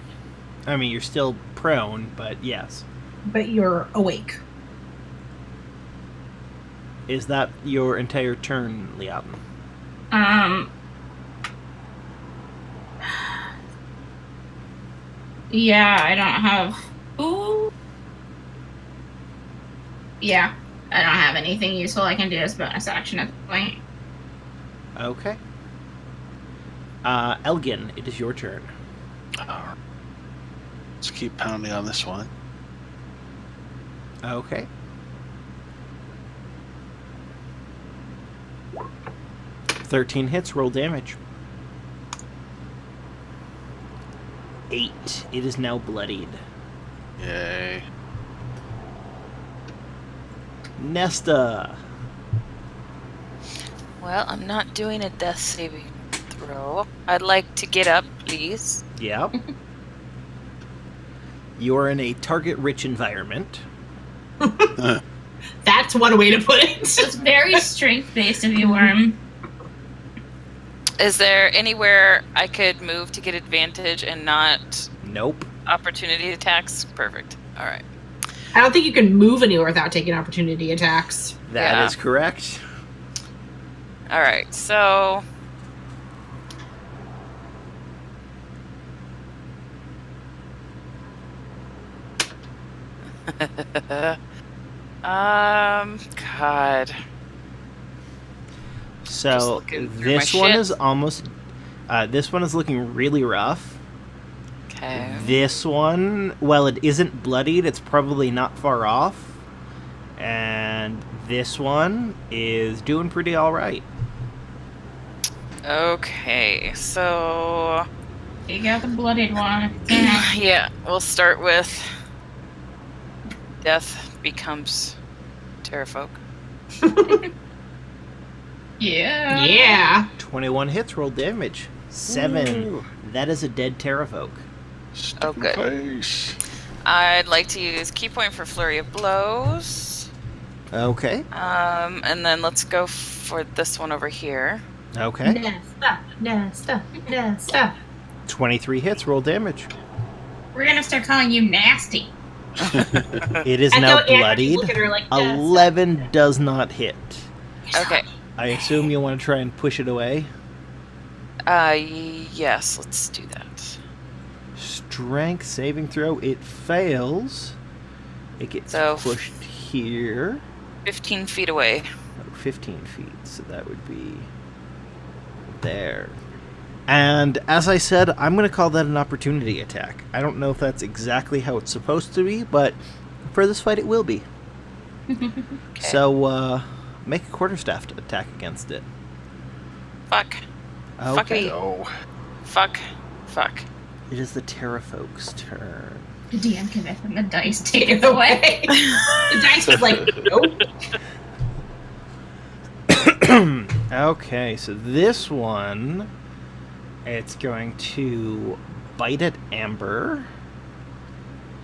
I mean, you're still prone, but yes. But you're awake. Is that your entire turn, Liatin? Yeah, I don't have. Ooh. Yeah, I don't have anything useful I can do as bonus action at the point. Okay. Elgin, it is your turn. Let's keep pounding on this one. Okay. $13 hits, roll damage. 8. It is now bloodied. Yay. Nesta. Well, I'm not doing a death saving throw. I'd like to get up, please. Yep. You're in a target-rich environment. That's one way to put it. It's very strength-based of you, Worm. Is there anywhere I could move to get advantage and not Nope. opportunity attacks? Perfect. All right. I don't think you can move anywhere without taking opportunity attacks. That is Yeah. correct. All right. So God. Just So looking through this my one shit. is almost. This one is looking really rough. Okay. This one, well, it isn't bloodied. It's probably not far off. And this one is doing pretty all right. Okay. So You got the bloodied one. yeah, we'll start with death becomes Terrafolk. Yeah. Yeah. 21 hits, roll damage. 7. Ooh. That is a dead Terrafolk. Oh, good. Face. I'd like to use key point for flurry of blows. Okay. And then let's go for this one over here. Okay. Nesta. 23 hits, roll damage. We're gonna start calling you nasty. It is I now thought Anna bloodied. would look at her like, Nesta. 11 does not hit. Okay. I assume you want to try and push it away. Yes, let's do that. Strength saving throw. It fails. It gets So- pushed here. 15 feet away. 15 feet, so that would be there. And as I said, I'm going to call that an opportunity attack. I don't know if that's exactly how it's supposed to be, but for this fight it will be. Okay. So, Make a quarterstaff attack against it. Fuck. Fuck Okay. me. Oh. Fuck. Fuck. It is the Terrafolk's turn. The DM can and the dice take it away. The dice was like, nope. Okay, so this one, it's going to bite at Amber.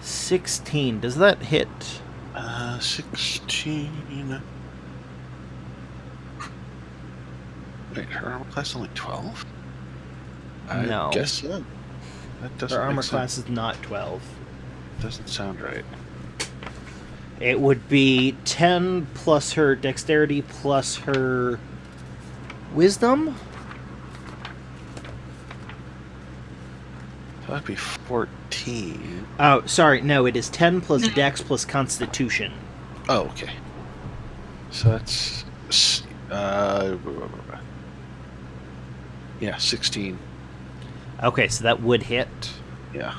16. Does that hit? 16. Wait, her armor class is only 12? No. I guess so. That doesn't Her armor make sense. class is not 12. Doesn't sound right. It would be 10 plus her dexterity plus her wisdom. That'd be 14. Oh, sorry. No, it is 10 plus dex plus constitution. Oh, okay. So that's... yeah, 16. Okay, so that would hit. Yeah.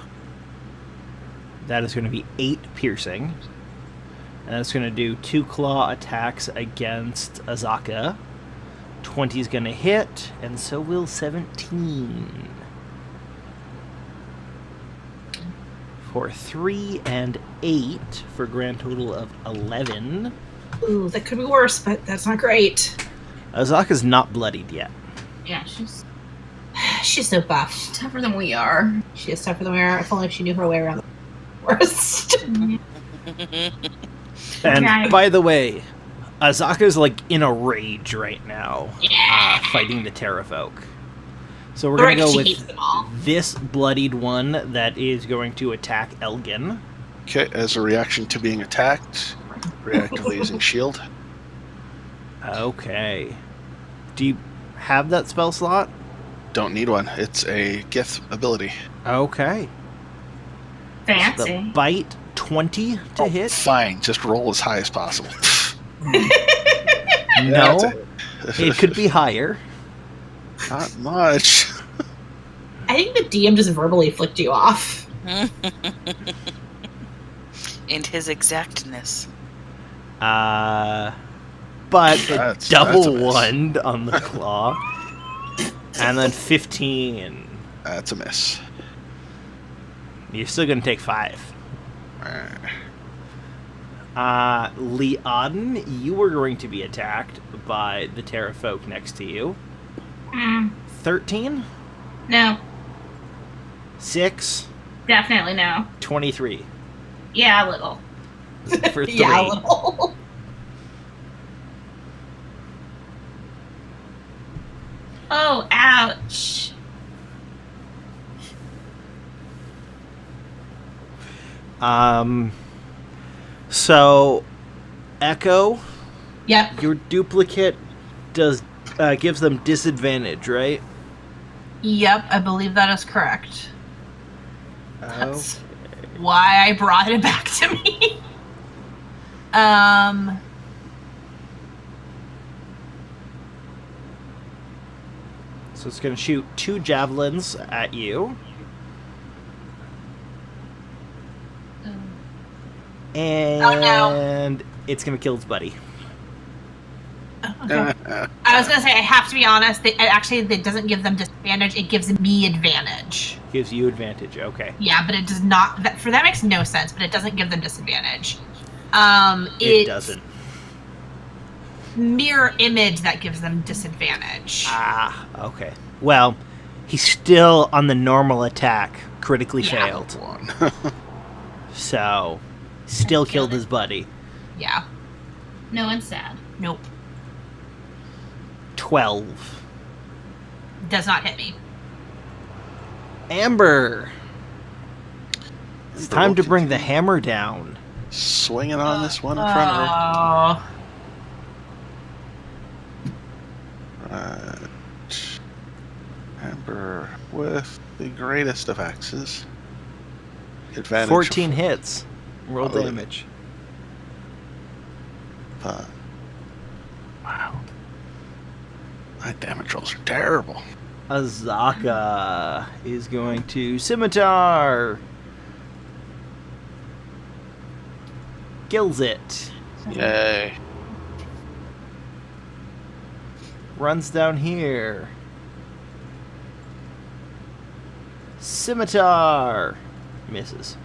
That is going to be 8 piercing. And that's going to do 2 claw attacks against Azaka. 20 is going to hit, and so will 17. For 3 and 8, for a grand total of 11. Ooh, that could be worse, but that's not great. Azaka's not bloodied yet. Yeah, she's She's so buff. tougher than we are. She is tougher than we are. If only she knew her way around the forest. And Okay. by the way, Azaka's like in a rage right now, fighting the Terrafolk. So we're going to go She with hates them all. this bloodied one that is going to attack Elgin. Okay, as a reaction to being attacked, reactively using shield. Okay. Do you have that spell slot? Don't need one. It's a Gith ability. Okay. Fancy. The bite 20 to hit? Fine, just roll as high as possible. No. That's It could be higher. Not much. I think the DM just verbally flicked you off. And his exactness. But it That's double a miss. one on the claw. And then 15. That's a miss. You're still going to take 5. Leodin, you were going to be attacked by the Terrafolk next to you. 13? No, 6? definitely no. 23. Yeah, a little. For 3. Yeah, a little. Oh, ouch. So, Echo, Yep. your duplicate gives them disadvantage, right? Yep, I believe that is correct. That's Okay. why I brought it back to me. So it's going to shoot 2 javelins at you. And it's going to kill its buddy. Okay. I was gonna say I have to be honest. It doesn't give them disadvantage. It gives me advantage. Gives you advantage. Okay. Yeah, but it does not. That makes no sense. But it doesn't give them disadvantage. It It's doesn't. mirror image that gives them disadvantage. Ah, okay. Well, he's still on the normal attack. Critically Yeah. failed. One. So, still killed his buddy. Yeah. No one's sad. Nope. 12. Does not hit me. Amber. It's time to bring the hammer down. Swinging on this one in front of her. Right. Amber with the greatest of axes. Advantage. 14 hits. Roll Oh, damage. Wow. My damage rolls are terrible. Azaka is going to scimitar. Kills it. Yay. runs down here. Scimitar misses.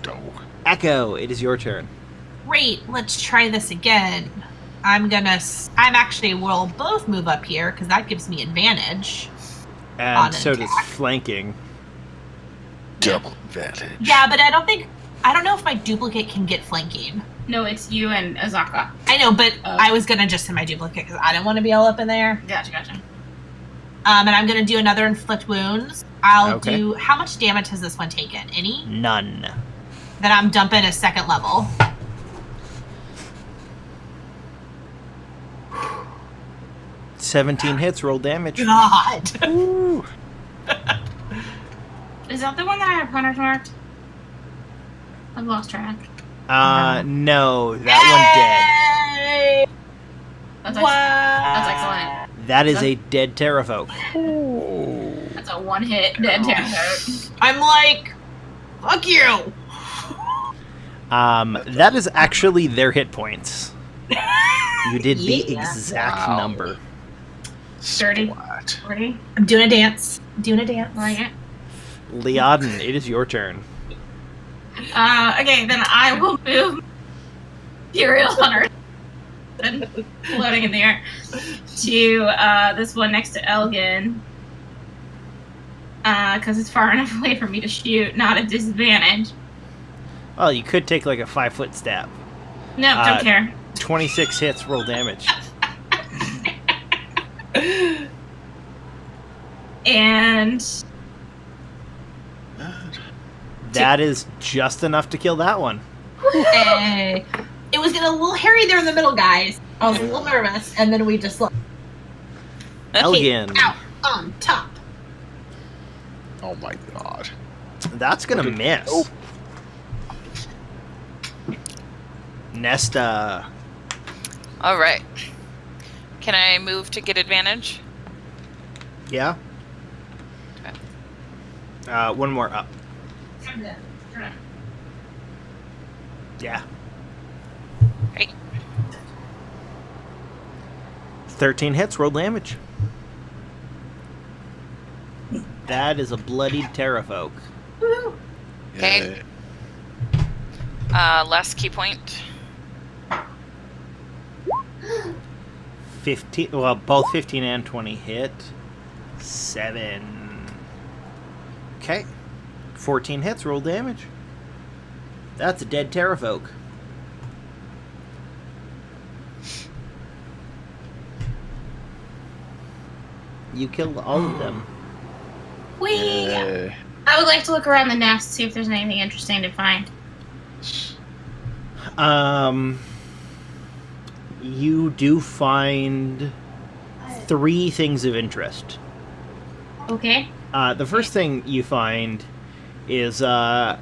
Oh. Echo, it is your turn. Great, let's try this again. I'm actually, we'll both move up here because that gives me advantage. On And an so does attack. flanking. Double advantage. Yeah, but I don't know if my duplicate can get flanking. No, it's you and Azaka. I know, but Oh. I was gonna just send my duplicate because I didn't want to be all up in there. Gotcha. And I'm gonna do another inflict wounds. I'll Okay. do. How much damage has this one taken? Any? None. Then I'm dumping a second level. $17 hits, roll damage. God. Ooh. Is that the one that I have hunters marked? I've lost track. No, that Yay! That's, What? that's excellent. one dead. That is a dead Terrafolk. That's a one-hit dead Terrafolk. I'm like, fuck you. That is actually their hit points. You did the Yeah. exact Wow. number. 30. Splat. 40. I'm doing a dance. Doing a dance. Like it. Liaden, it is your turn. Okay, then I will move Imperial Hunter and floating in the air to this one next to Elgin. Because it's far enough away for me to shoot, not at disadvantage. Well, you could take like a 5-foot stab. No, don't care. 26 hits, roll damage. And That is just enough to kill that one. Hey. It was getting a little hairy there in the middle, guys. I was a little nervous, and then we just Elgin, out on top. Oh my god. that's gonna miss. Oh. Nesta, All right. Can I move to get advantage? yeah? One more up. Yeah. Great. 13 hits, roll damage. That is a bloodied Terrafolk. Okay. Last key point. 15, well, both 15 and 20 hit. 7. Okay. 14 hits, roll damage. That's a dead Terrafolk. You killed all of them. Whee! Yay. I would like to look around the nest, see if there's anything interesting to find. You do find 3 things of interest. Okay. The first thing you find is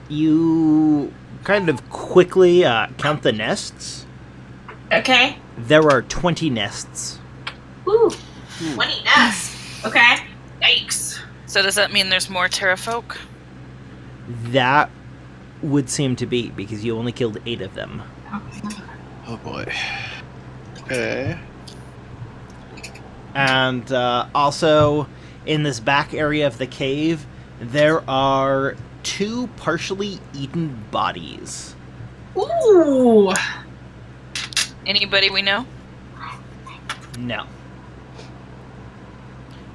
you kind of quickly count the nests. Okay. There are 20 nests. Woo! 20 nests. Okay. Yikes. So does that mean there's more Terrafolk? That would seem to be, because you only killed 8 of them. Oh boy. Okay. And also, in this back area of the cave, there are 2 partially eaten bodies. Ooh. Anybody we know? No.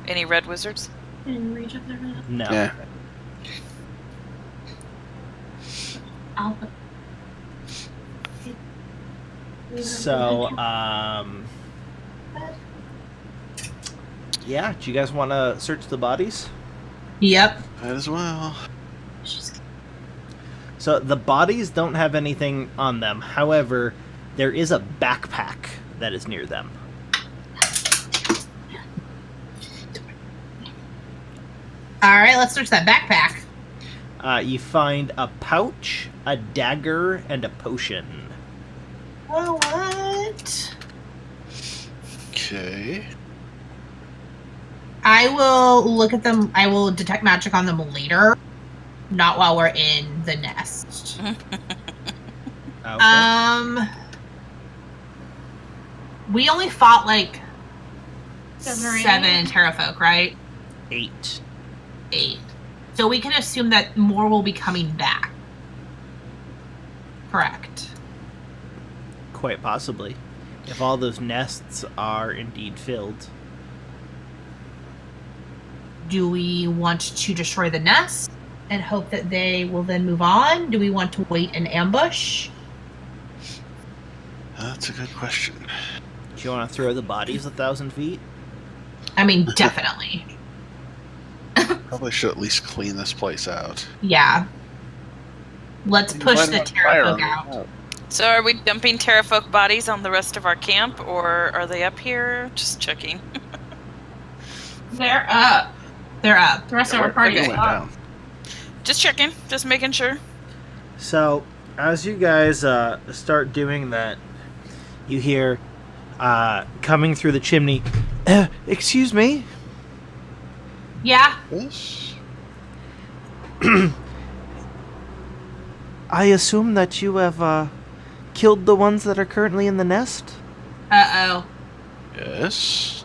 Any red wizards? Didn't reach up there. No. Yeah. Alpha. So, yeah, do you guys want to search the bodies? Yep. Might as well. So, the bodies don't have anything on them. However, there is a backpack that is near them. All right, let's search that backpack. You find a pouch, a dagger, and a potion. Well, what? Okay. I will look at them. I will detect magic on them later, not while we're in the nest. Okay. We only fought like 7 Terrafolk, right? 8. 8. So we can assume that more will be coming back. Correct. Quite possibly. If all those nests are indeed filled. Do we want to destroy the nest and hope that they will then move on? Do we want to wait and ambush? That's a good question. Do you want to throw the bodies 1,000 feet? I mean, definitely. Probably should at least clean this place out. Yeah. Let's push Light the on fire Terrafolk on out. the- So are we dumping Terrafolk bodies on the rest of our camp, or are they up here? Just checking. They're up. They're up. The rest of Yeah, our party they is went up. down. Just checking. Just making sure. So, as you guys start doing that, you hear coming through the chimney, excuse me? Yeah. Yes. I assume that you have killed the ones that are currently in the nest? Uh-oh. Yes.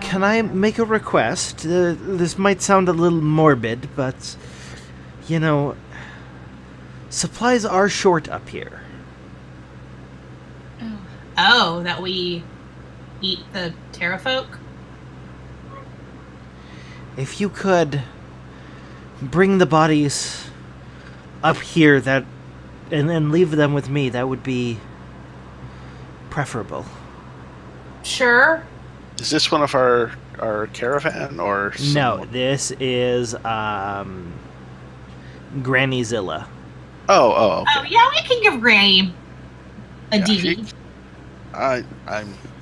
Can I make a request? This might sound a little morbid, but, you know, supplies are short up here. Oh, that we eat the Terrafolk? If you could bring the bodies up here and leave them with me, that would be preferable. Sure. Is this one of our caravan or No, some- this is Granny Zilla. Oh, okay. Oh, yeah, we can give Granny a Yeah, DV.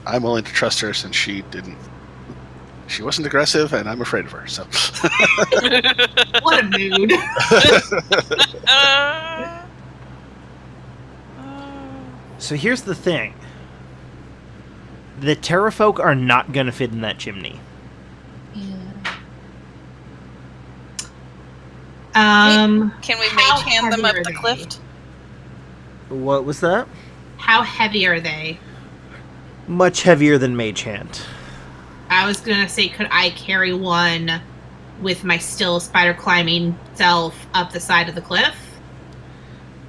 I'm willing to trust her since she wasn't aggressive and I'm afraid of her, so What a mood. So here's the thing. The Terrafolk are not going to fit in that chimney. Um, Can we How mage hand them heavy up are the they? cliff? What was that? how heavy are they? Much heavier than Mage Hand. I was gonna say, could I carry one with my still spider climbing self up the side of the cliff?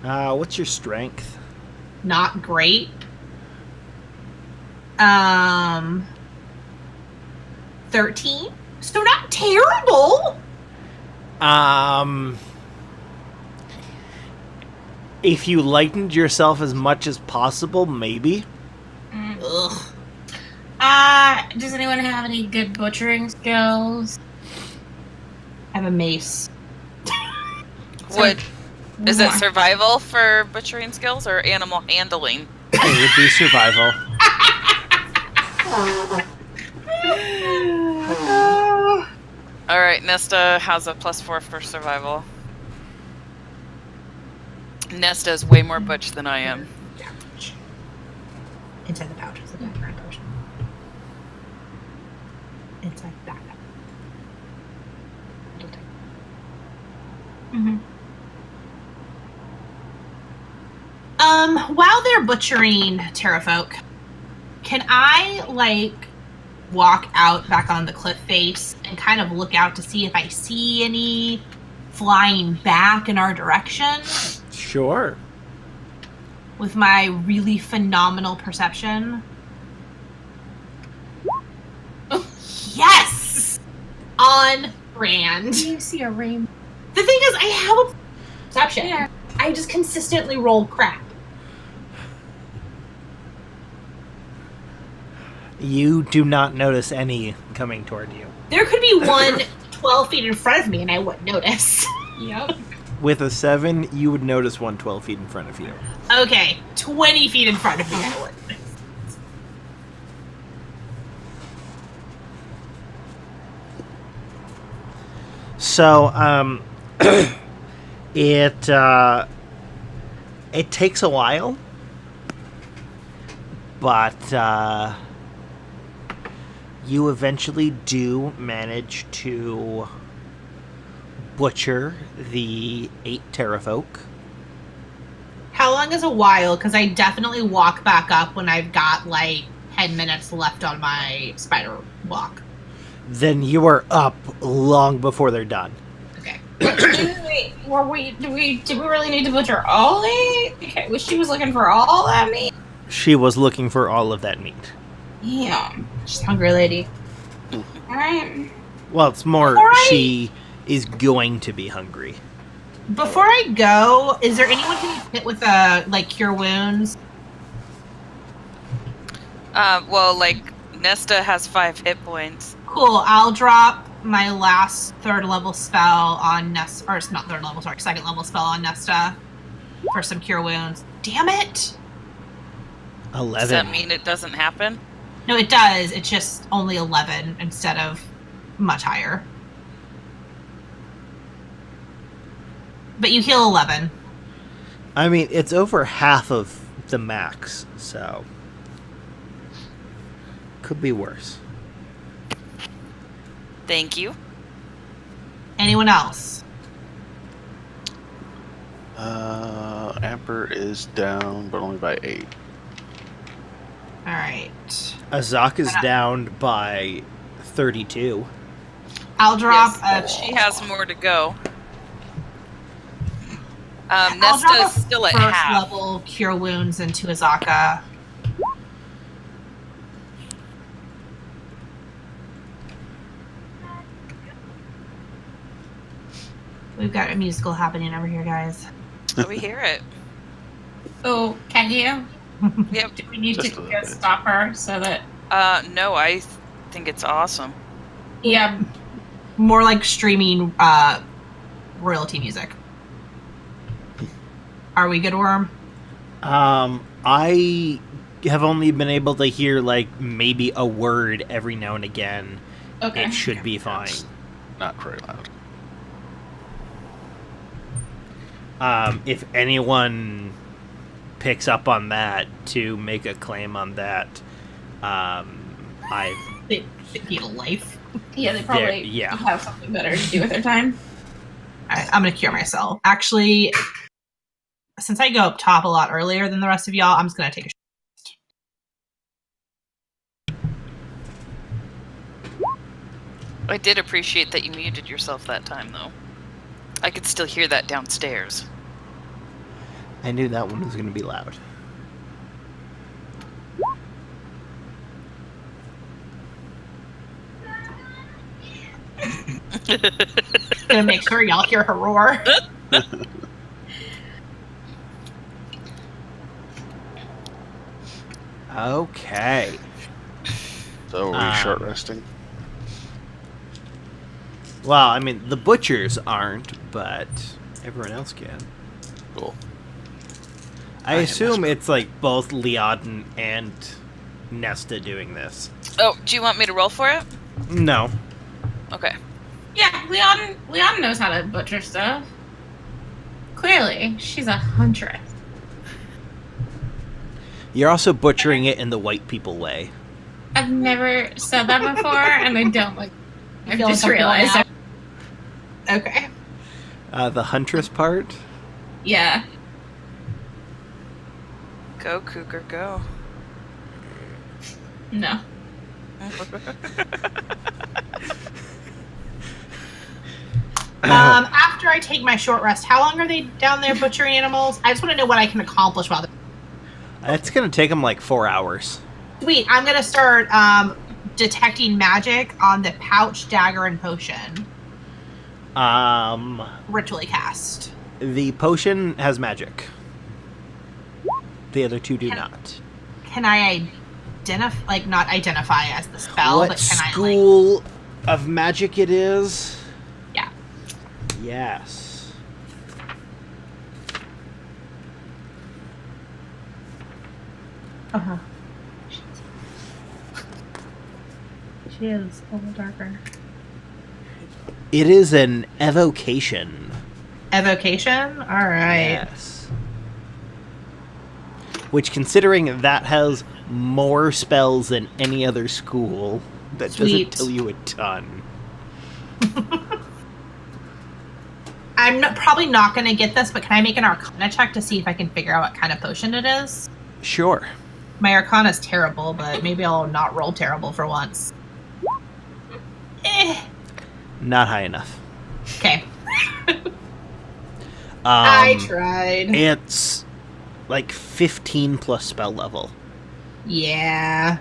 What's your strength? Not great. 13? So not terrible. If you lightened yourself as much as possible, maybe. Ugh. Does anyone have any good butchering skills? I have a mace. Is it survival for butchering skills or animal handling? It would be survival. All right, Nesta has a +4 for survival. Nesta's way more butch than I am. Inside the pouch is the background potion. Inside the backpack. Mm-hmm. While they're butchering Terrafolk, can I, walk out back on the cliff face and kind of look out to see if I see any flying back in our direction Sure. with my really phenomenal perception? Yes! On brand. You see a rainbow. The thing is, I have a perception. Yeah. I just consistently roll crap. You do not notice any coming toward you. There could be one 12 feet in front of me and I wouldn't notice. Yep. With a 7, you would notice one 12 feet in front of you. Okay, 20 feet in front of me I wouldn't. So, it takes a while, but you eventually do manage to butcher the 8 Terrafolk. How how long is a while? Because I definitely walk back up when I've got like 10 minutes left on my spider walk. Then you are up long before they're done. Okay. Did we really need to butcher all 8? Okay, well, she was looking for all that meat. She was looking for all of that meat. Yeah. She's a hungry lady. Alright. Well, it's more Alright. she is going to be hungry. Before I go, is there anyone who needs hit with like cure wounds? Well, like Nesta has 5 hit points. Cool. I'll drop my last 3rd level spell on Nesta, or it's not 3rd level, sorry, 2nd level spell on Nesta for some cure wounds. Damn it! 11. Does that mean it doesn't happen? No, it does. It's just only 11 instead of much higher. But you heal 11. I mean, it's over half of the max, so could be worse. Thank you. Anyone else? Amber is down, but only by 8. All right. Azaka's down by 32. I'll drop Yes, she has more to go. I'll Nesta drop is still at first half. level cure wounds into Azaka. We've got a musical happening over here, guys. We hear it. Oh, can you? Yep. Do we need Just to a little go bit. stop her so that... No, I think it's awesome. Yeah. More like streaming royalty music. Are we good, Worm? I have only been able to hear, like, maybe a word every now and again. Okay. It should be fine. Not very loud. If anyone picks up on that to make a claim on that, I They need a life. Yeah, they probably yeah. have something better to do with their time. Alright, I'm gonna cure myself. Actually, since I go up top a lot earlier than the rest of y'all, I'm just gonna take a I did appreciate that you muted yourself that time, though. I could still hear that downstairs. I knew that one was going to be loud. gonna make sure y'all hear her roar. Okay. So are we short resting? Well, I mean, the butchers aren't, but everyone else can. Cool. I I assume must- it's like both Leodin and Nesta doing this. Oh, do you want me to roll for it? No. Okay. Yeah, Leon knows how to butcher stuff. Clearly, she's a huntress. You're also butchering it in the white people way. I've never said that before, and I don't like. I feel just uncomfortable realized. now. Okay. The huntress part? Yeah. Go, Cougar, go. No. After I take my short rest, how long are they down there butchering animals? I just want to know what I can accomplish while they're... It's going to take them like 4 hours. Sweet. I'm going to start detecting magic on the pouch, dagger, and potion. Ritually cast. The potion has magic. The other two do Can- not. Can I identify, like, not identify as the spell, What but can I, like... school of magic it is? Yeah. Yes. Uh-huh. She is a little darker. It is an evocation. Evocation? Alright. Yes. Which, considering that has more spells than any other school, that Sweet. doesn't tell you a ton. I'm probably not going to get this, but can I make an Arcana check to see if I can figure out what kind of potion it is? Sure. My Arcana is terrible, but maybe I'll not roll terrible for once. Not high enough. Okay. I tried. It's like 15 plus spell level. Yeah.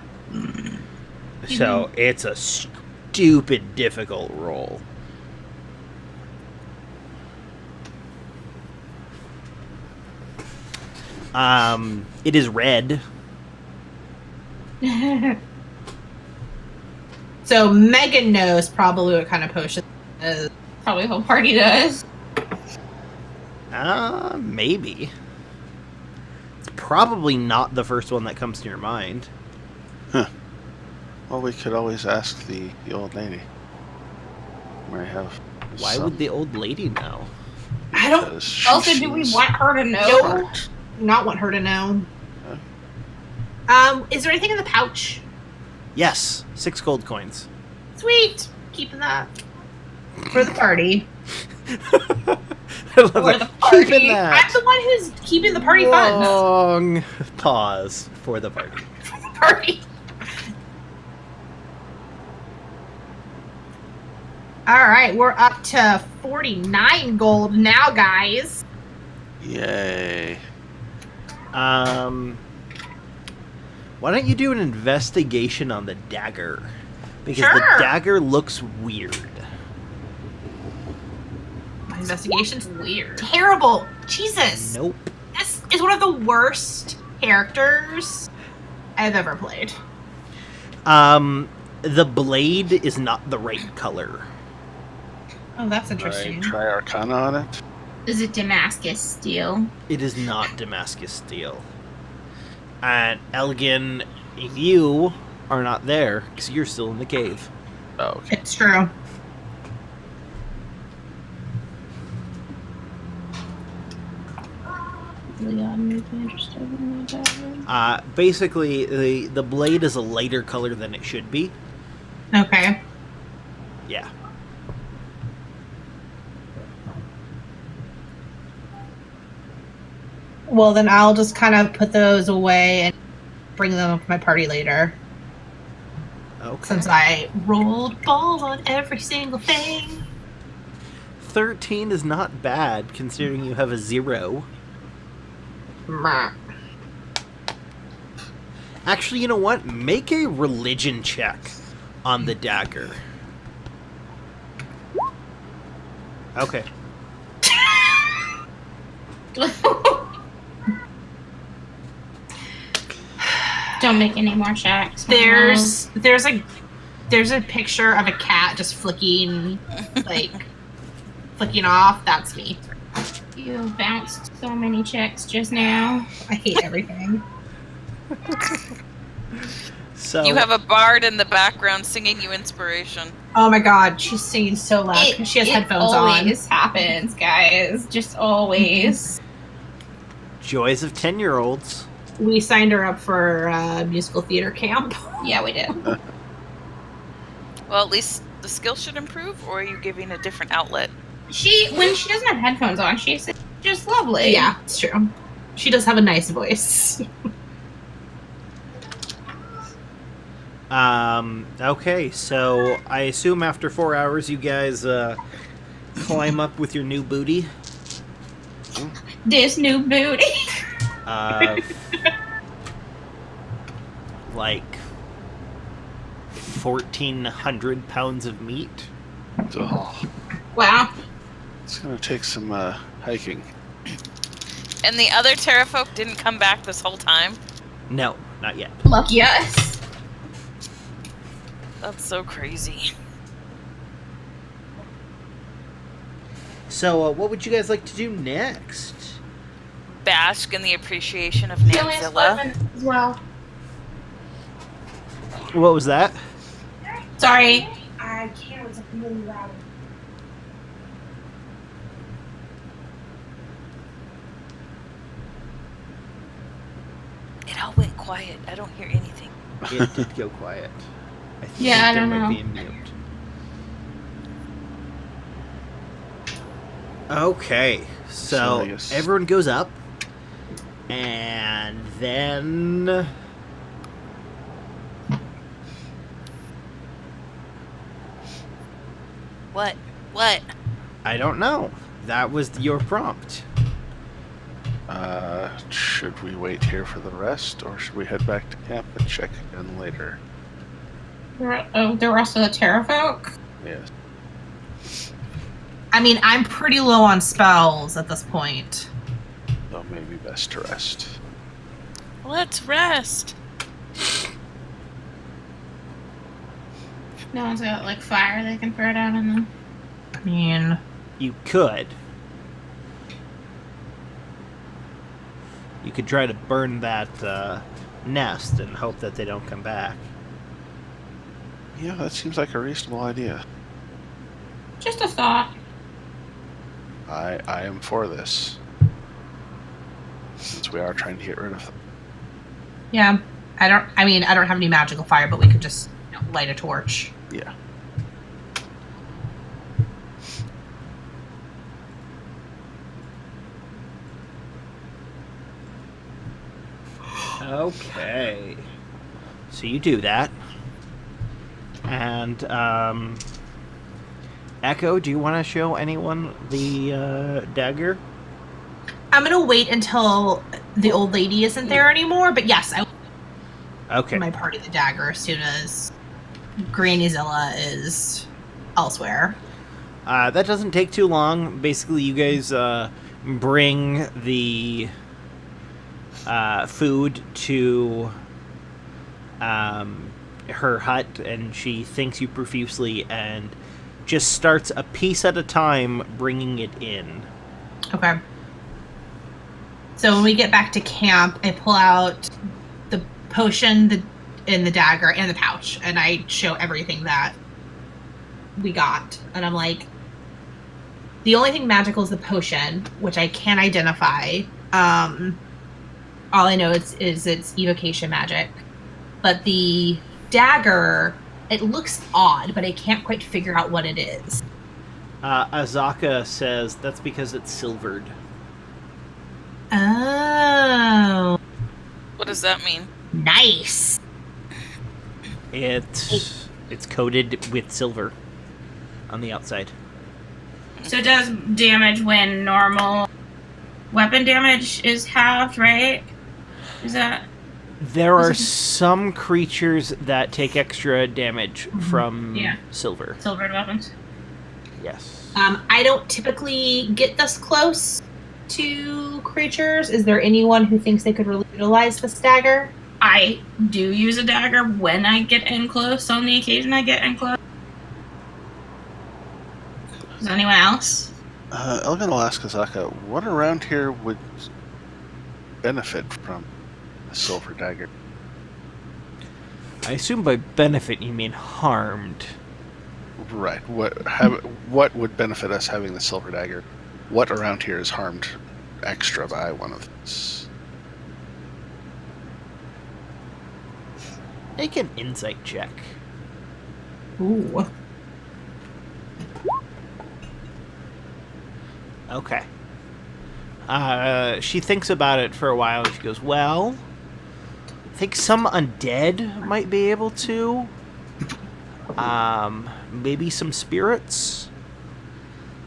So it's a stupid difficult roll. It is red. So Megan knows probably what kind of potion it is. Probably the whole party does. Maybe. It's probably not the first one that comes to your mind. Well, we could always ask the old lady. Might have. Why would the old lady know? I don't. Also, do we want her to know? Not want her to know. Is there anything in the pouch? Yes, 6 gold coins. Sweet. Keeping that for the party. I love For it. the party. Keeping that. I'm the one who's keeping the party fun. Long pause for the party. Party. All right, we're up to 49 gold now, guys. Yay. Why don't you do an investigation on the dagger? Because the Sure. dagger looks weird. My investigation's Weird. terrible. Jesus. Nope. This is one of the worst characters I've ever played. The blade is not the right color. Oh, that's Right, interesting. try Arcana on it. Is it Damascus steel? It is not Damascus steel. And Elgin, you are not there because you're still in the cave. Oh, okay. It's true. Basically, the blade is a lighter color than it should be. Okay. Yeah. Well, then I'll just kind of put those away and bring them up to my party later. Okay. Since I rolled balls on every single thing. 13 is not bad considering you have a 0. Meh. Actually, you know what? Make a religion check on the dagger. Okay. Don't make any more checks. There's a picture of a cat just flicking off. That's me. You bounced so many checks just now. I hate everything. So You have a bard in the background singing you inspiration. Oh my god, she's singing so loud because she has headphones on. It always happens, guys. Just always. joys of 10-year-olds. We signed her up for musical theater camp. Yeah, we did. Well, at least the skill should improve, or are you giving a different outlet? When she doesn't have headphones on, she's just lovely. Yeah, it's true. She does have a nice voice. Okay, so I assume after 4 hours you guys climb up with your new booty. This new booty. Like 1,400 pounds of meat. Oh, Wow. it's gonna take some hiking. And the other Terrafolk didn't come back this whole time? No, not yet. Lucky us. That's so crazy. So, what would you guys like to do next? Bask in the appreciation of She only has Nanzilla. 11 as well. What was that? Sorry. I can't. It's really loud. It all went quiet. I don't hear anything. It did go quiet. I think Yeah, I there don't might know. be a mute. Okay, So I so guess- everyone goes up, and then What? What? I don't know. That was your prompt. Should we wait here for the rest, or should we head back to camp and check again later? The rest of the Terrafolk? Yes. I mean, I'm pretty low on spells at this point. So maybe best to rest. Let's rest. No one's got, like, fire they can throw down in them. I mean, You could. You could try to burn that nest and hope that they don't come back. Yeah, that seems like a reasonable idea. Just a thought. I am for this. Since we are trying to get rid of them. yeah, I don't have any magical fire, but we could just light a torch. Yeah. Okay. So you do that. And, Echo, do you want to show anyone the dagger? I'm gonna wait until the old lady isn't there anymore, but yes, I will Okay. give my party the dagger as soon as Granny Zilla is elsewhere. That doesn't take too long. Basically, you guys bring the food to her hut, and she thanks you profusely and just starts a piece at a time bringing it in. Okay. So when we get back to camp, I pull out the potion, and the dagger, and the pouch, and I show everything that we got. And I'm like, the only thing magical is the potion, which I can't identify. All I know is it's evocation magic. But the dagger, it looks odd, but I can't quite figure out what it is. Azaka says that's because it's silvered. Oh, What does that mean? nice. It's coated with silver on the outside. So it does damage when normal weapon damage is halved, right? Is that... There are some creatures that take extra damage from Yeah. silver. silvered weapons? Yes. I don't typically get this close to creatures. Is there anyone who thinks they could really utilize this dagger? I do use a dagger when I get in close, on the occasion I get in close. Is anyone else? Elgin will ask Azaka, what around here would benefit from a silver dagger? I assume by benefit you mean harmed. Right. What would benefit us having the silver dagger? What around here is harmed extra by one of these? Make an insight check. Ooh. Okay. She thinks about it for a while and she goes, well, I think some undead might be able to. Maybe some spirits.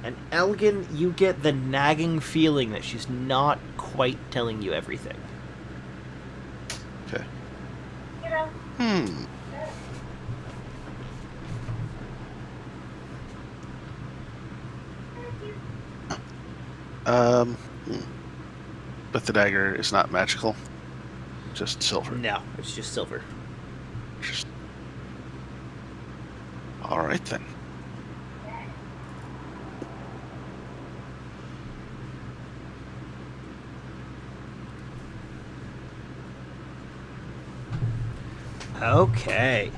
And Elgin, you get the nagging feeling that she's not quite telling you everything. Okay. But the dagger is not magical. Just silver. No, it's just silver. All right then. Okay.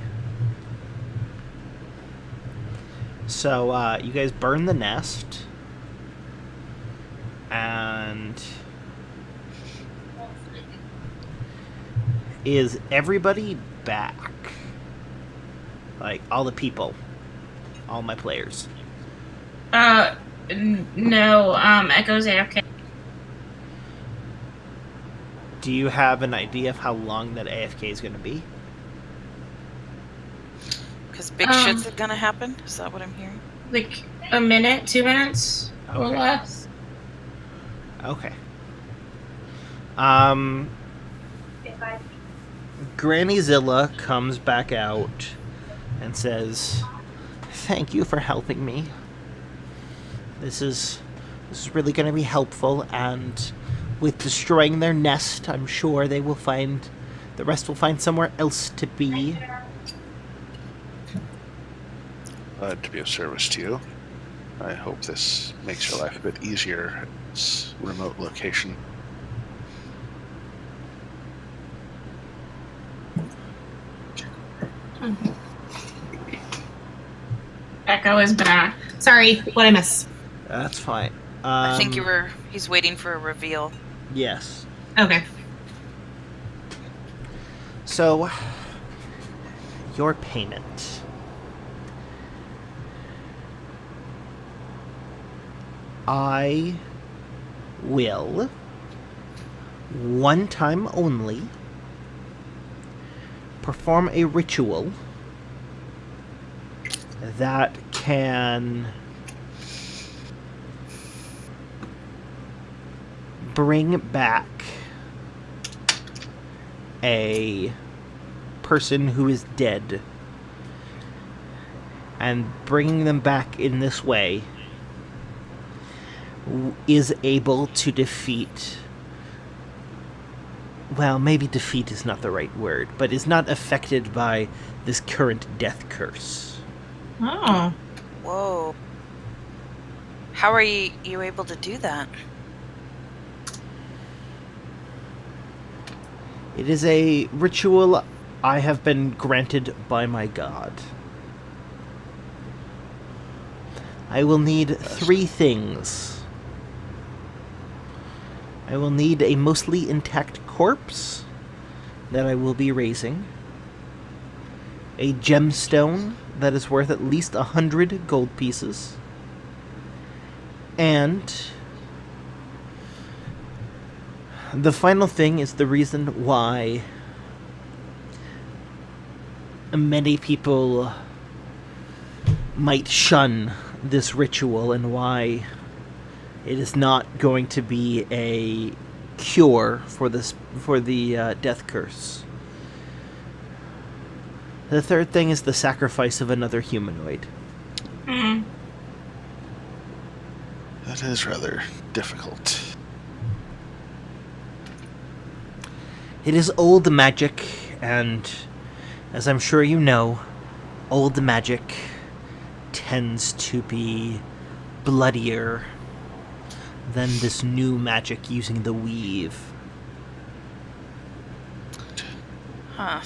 So, you guys burn the nest. And is everybody back? Like, all the people. All my players. No, Echo's AFK. Do you have an idea of how long that AFK is going to be? Because big shit's gonna happen? Is that what I'm hearing? Like a minute, 2 minutes, or Okay. less. Okay. Granny Zilla comes back out and says, "Thank you for helping me. This is really going to be helpful, and with destroying their nest, I'm sure the rest will find somewhere else to be." Glad to be of service to you. I hope this makes your life a bit easier at this remote location. Echo is back. Sorry, what I miss? That's fine. I think he's waiting for a reveal. Yes. Okay. So, your payment. I will, one time only, perform a ritual that can bring back a person who is dead, and bringing them back in this way is able to defeat, well, maybe defeat is not the right word, but is not affected by this current death curse. Oh. Whoa. How are you able to do that? It is a ritual I have been granted by my god. I will need 3 things. I will need a mostly intact corpse that I will be raising, a gemstone that is worth at least 100 gold pieces, and the final thing is the reason why many people might shun this ritual and why it is not going to be a cure for the death curse. The third thing is the sacrifice of another humanoid. Mm. That is rather difficult. It is old magic, and as I'm sure you know, old magic tends to be bloodier than this new magic using the weave. Huh.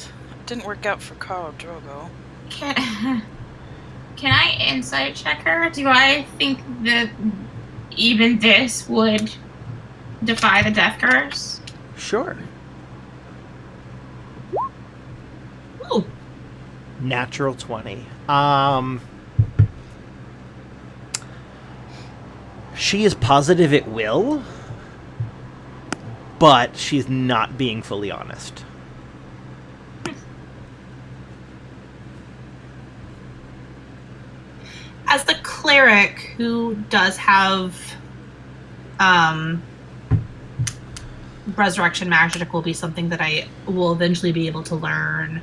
Didn't work out for Khal Drogo. Can I insight check her? Do I think that even this would defy the death curse? Sure. Ooh. Natural 20. She is positive it will, but she's not being fully honest. As the cleric who does have resurrection magic will be something that I will eventually be able to learn.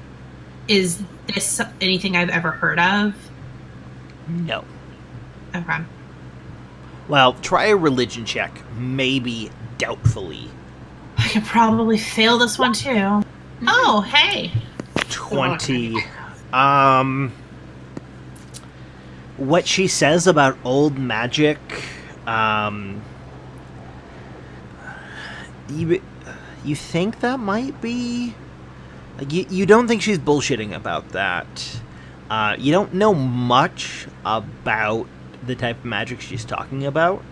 Is this anything I've ever heard of? No. Okay. Well, try a religion check, maybe doubtfully. I could probably fail this one too. Oh, hey. 20. What she says about old magic, you think that might be... Like, you don't think she's bullshitting about that. You don't know much about the type of magic she's talking about.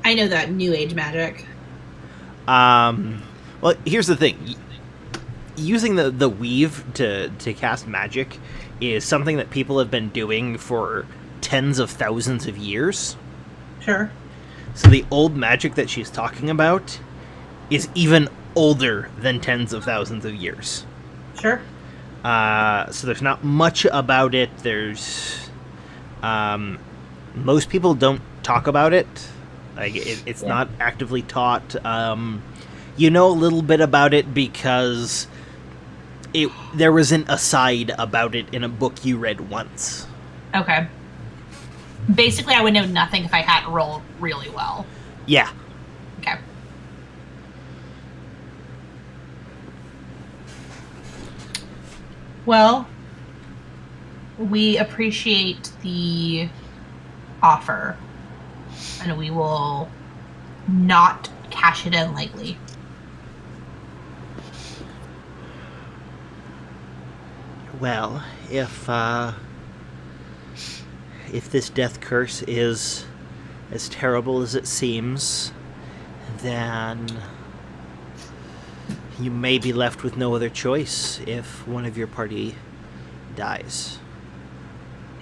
I know that new age magic. Well, here's the thing. Using the weave to cast magic is something that people have been doing for tens of thousands of years. Sure. So the old magic that she's talking about is even older than tens of thousands of years. Sure. So there's not much about it. There's... most people don't talk about it. Like, it's not actively taught. You know a little bit about it because there was an aside about it in a book you read once. Okay. Basically, I would know nothing if I hadn't rolled really well. Yeah. Okay. Well, we appreciate the offer, and we will not cash it in lightly. Well, if this death curse is as terrible as it seems, then you may be left with no other choice if one of your party dies.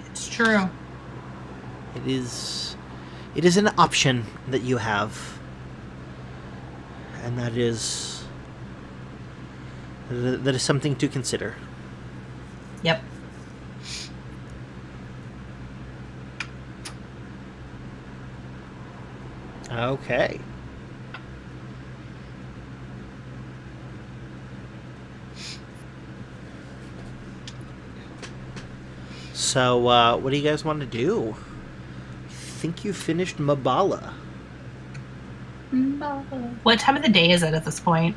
It's true. It is an option that you have, and that is something to consider. Yep. Okay. So, what do you guys want to do? I think you finished Mbala. What time of the day is it at this point?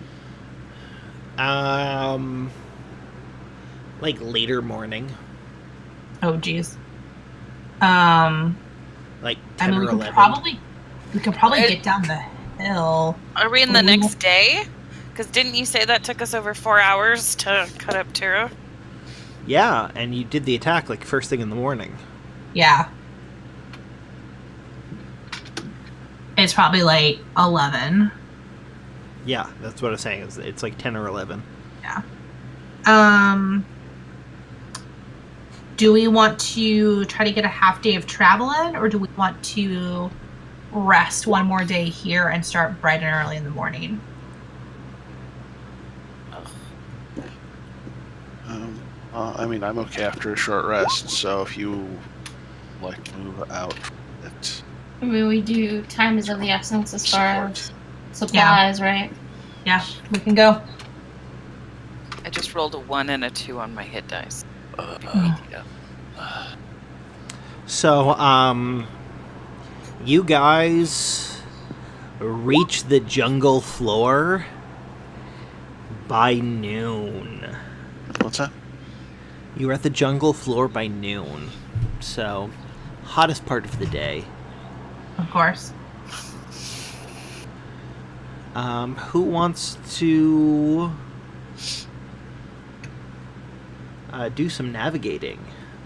Like later morning. Oh, geez. Like 10 or 11. We could probably get down the hill. Are we in the next day? Because didn't you say that took us over 4 hours to cut up Tira? Yeah, and you did the attack like first thing in the morning. Yeah. It's probably like 11. Yeah, that's what I was saying. It's like 10 or 11. Yeah. Do we want to try to get a half day of travel in, or do we want to rest one more day here and start bright and early in the morning? I mean, I'm okay after a short rest, so if you like to move out, it. I mean, we do time is of the essence as far as supplies, right? Yeah, we can go. I just rolled a 1 and a 2 on my hit dice. So, you guys reach the jungle floor by noon. What's that? You were at the jungle floor by noon. So, hottest part of the day. Of course. Who wants to do some navigating?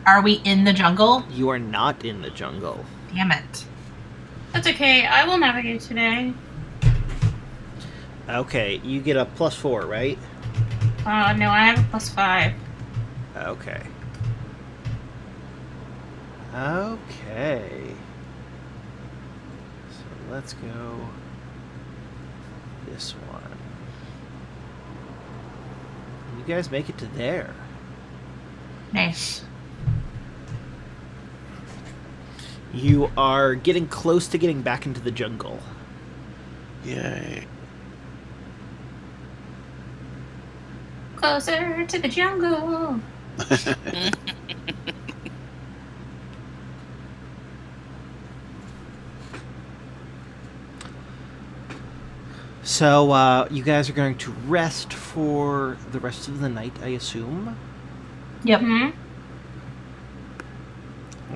Are we in the jungle? You are not in the jungle. Damn it. That's okay. I will navigate today. Okay, you get a +4, right? No, I have a +5. Okay. Okay. So let's go this one. You guys make it to there. Nice. You are getting close to getting back into the jungle. Yay. Closer to the jungle. So, you guys are going to rest for the rest of the night, I assume? Yep. Hmm?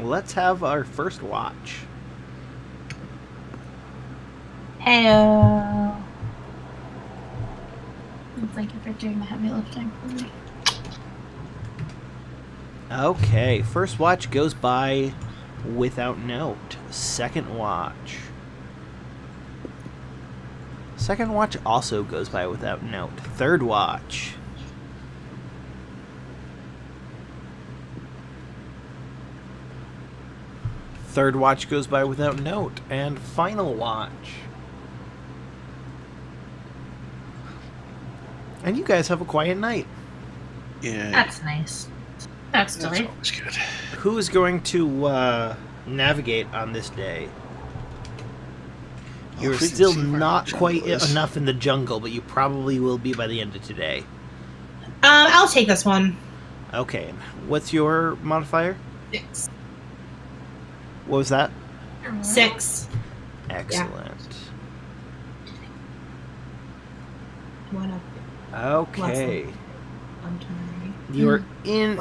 Let's have our first watch. Heyo. Thank you for doing the heavy lifting for me. Okay, first watch goes by without note. Second watch. Second watch also goes by without note. Third watch. Third watch goes by without note, and final watch. And you guys have a quiet night. Yeah. That's nice. That's That's delightful. always good. Who is going to navigate on this day? You're If we can still see where not the quite jungle is. enough in the jungle, but you probably will be by the end of today. I'll take this one. Okay, and what's your modifier? 6. What was that? 6. Excellent. One Okay. up to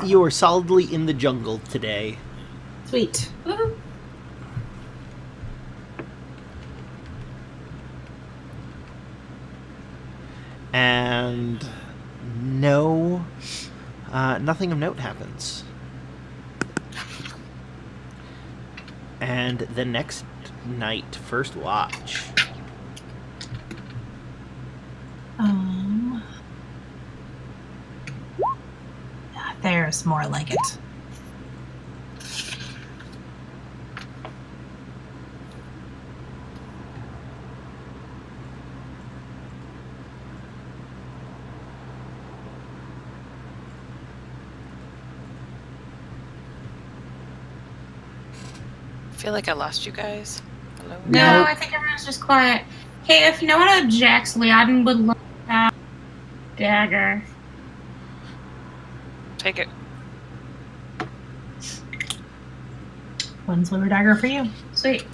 You are solidly in the jungle today. Sweet. Woohoo. And nothing of note happens. And the next night, first watch. There's more like it. I feel like I lost you guys. Hello? No, I think everyone's just quiet. Hey, if no one objects, Leodin would love to have a dagger. Take it. One silver dagger for you. Sweet.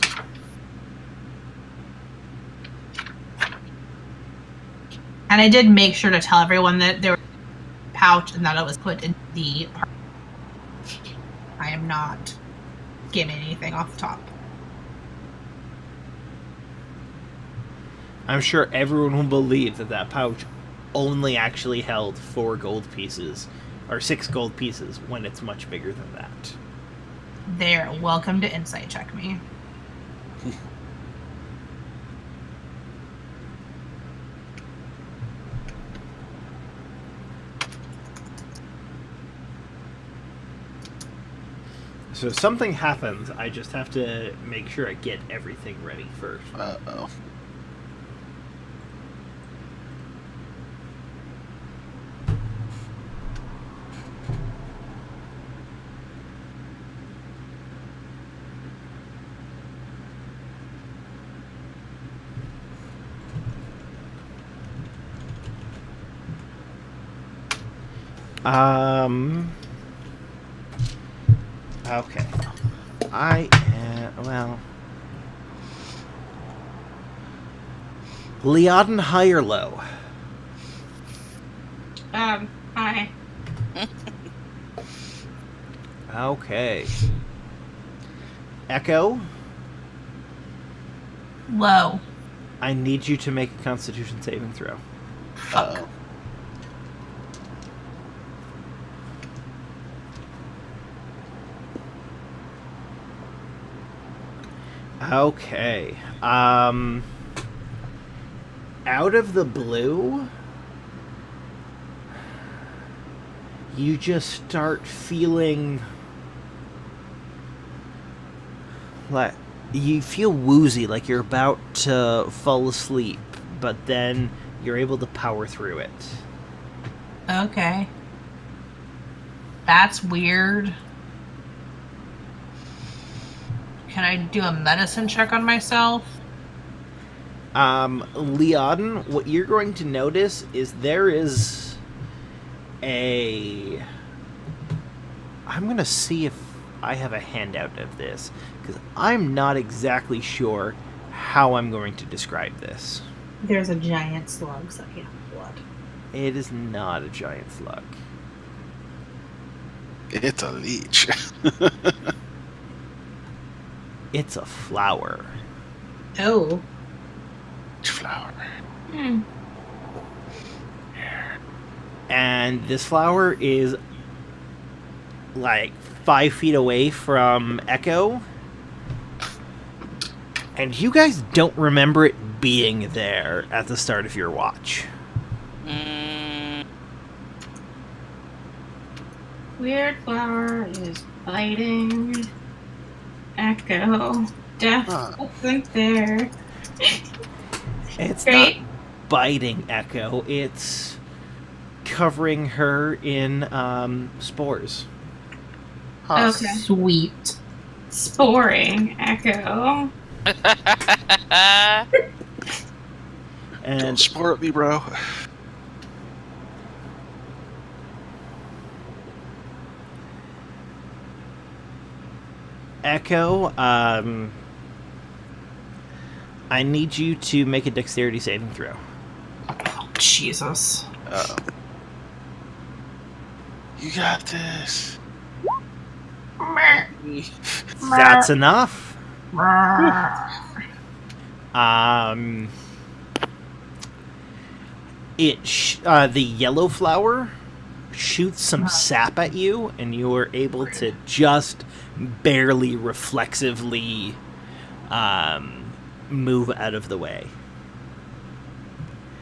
And I did make sure to tell everyone that there was a pouch and that it was put in the park. I am not skimming anything off the top. I'm sure everyone will believe that that pouch only actually held 4 gold pieces, or 6 gold pieces, when it's much bigger than that. They're welcome to insight check me. So if something happens, I just have to make sure I get everything ready first. Uh-oh. Okay. Leodin, high or low? Hi. Okay. Echo, Low. I need you to make a Constitution saving throw. Uh-oh. Okay. Out of the blue, you just start feeling like you feel woozy, like you're about to fall asleep, but then you're able to power through it. Okay. That's weird. Can I do a medicine check on myself? Leodin, what you're going to notice is there is a... I'm going to see if I have a handout of this, because I'm not exactly sure how I'm going to describe this. There's a giant slug sucking up blood. It is not a giant slug. It's a leech. It's a flower. Oh. Flower. Hmm. And this flower is like 5 feet away from Echo. And you guys don't remember it being there at the start of your watch. Weird flower is biting. Echo. Death wasn't there. It's Great. not biting Echo. It's covering her in spores. Okay. Sweet. Sporing Echo. And Don't sport me, bro. Echo, I need you to make a dexterity saving throw. Oh, Jesus. Uh-oh. You got this. That's enough. The yellow flower shoots some sap at you, and you are able to just barely reflexively move out of the way.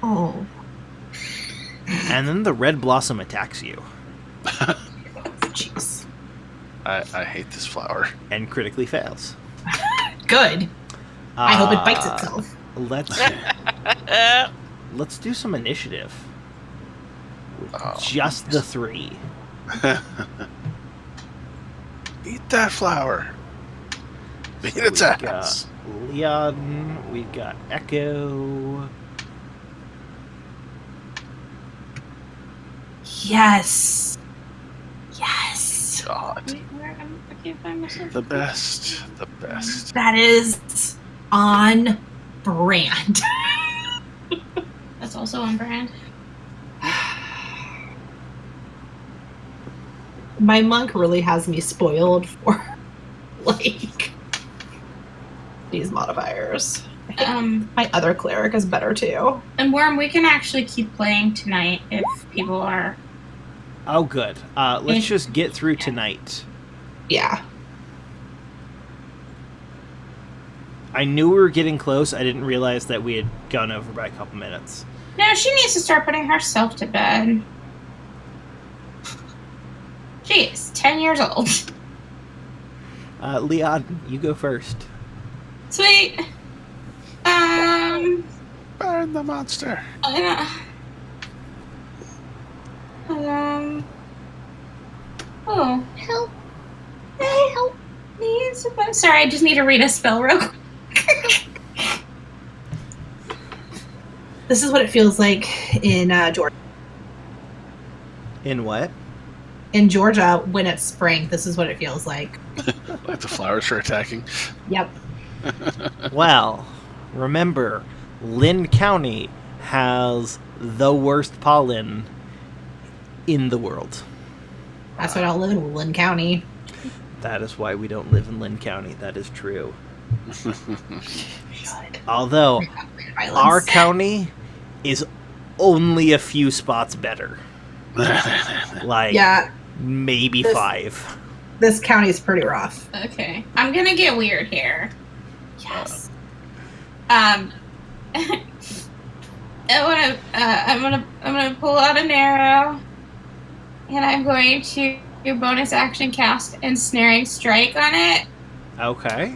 Oh. And then the red blossom attacks you Jeez. I hate this flower. and critically fails. Good. I hope it bites itself. Let's do some initiative. Oh. Just the three. Eat that flower. Beat So its we've ass. got Leon, we've got Echo. Yes. Yes. God. Wait, where am I can't find myself. The best. The best. That is on brand. That's also on brand. My monk really has me spoiled for, like, these modifiers. My other cleric is better too. And Worm, we can actually keep playing tonight if people are. Oh, good. Let's just get through tonight. Yeah. I knew we were getting close. I didn't realize that we had gone over by a couple minutes. No, she needs to start putting herself to bed. She is 10 years old. Leon, you go first. Sweet. Burn the monster. Oh, help. Help me. Sorry, I just need to read a spell real quick. This is what it feels like in Georgia. In what? In Georgia, when it's spring, this is what it feels like. Like the flowers are attacking. Yep. Well, remember, Lynn County has the worst pollen in the world. That's why I don't live in Woodland County. That is why we don't live in Lynn County. That is true. Should. Although, our county is only a few spots better. Like, Yeah, maybe This- 5. this county is pretty rough. Okay, I'm gonna get weird here. Yes. I'm gonna pull out an arrow, and I'm going to bonus action cast Ensnaring Strike on it. Okay.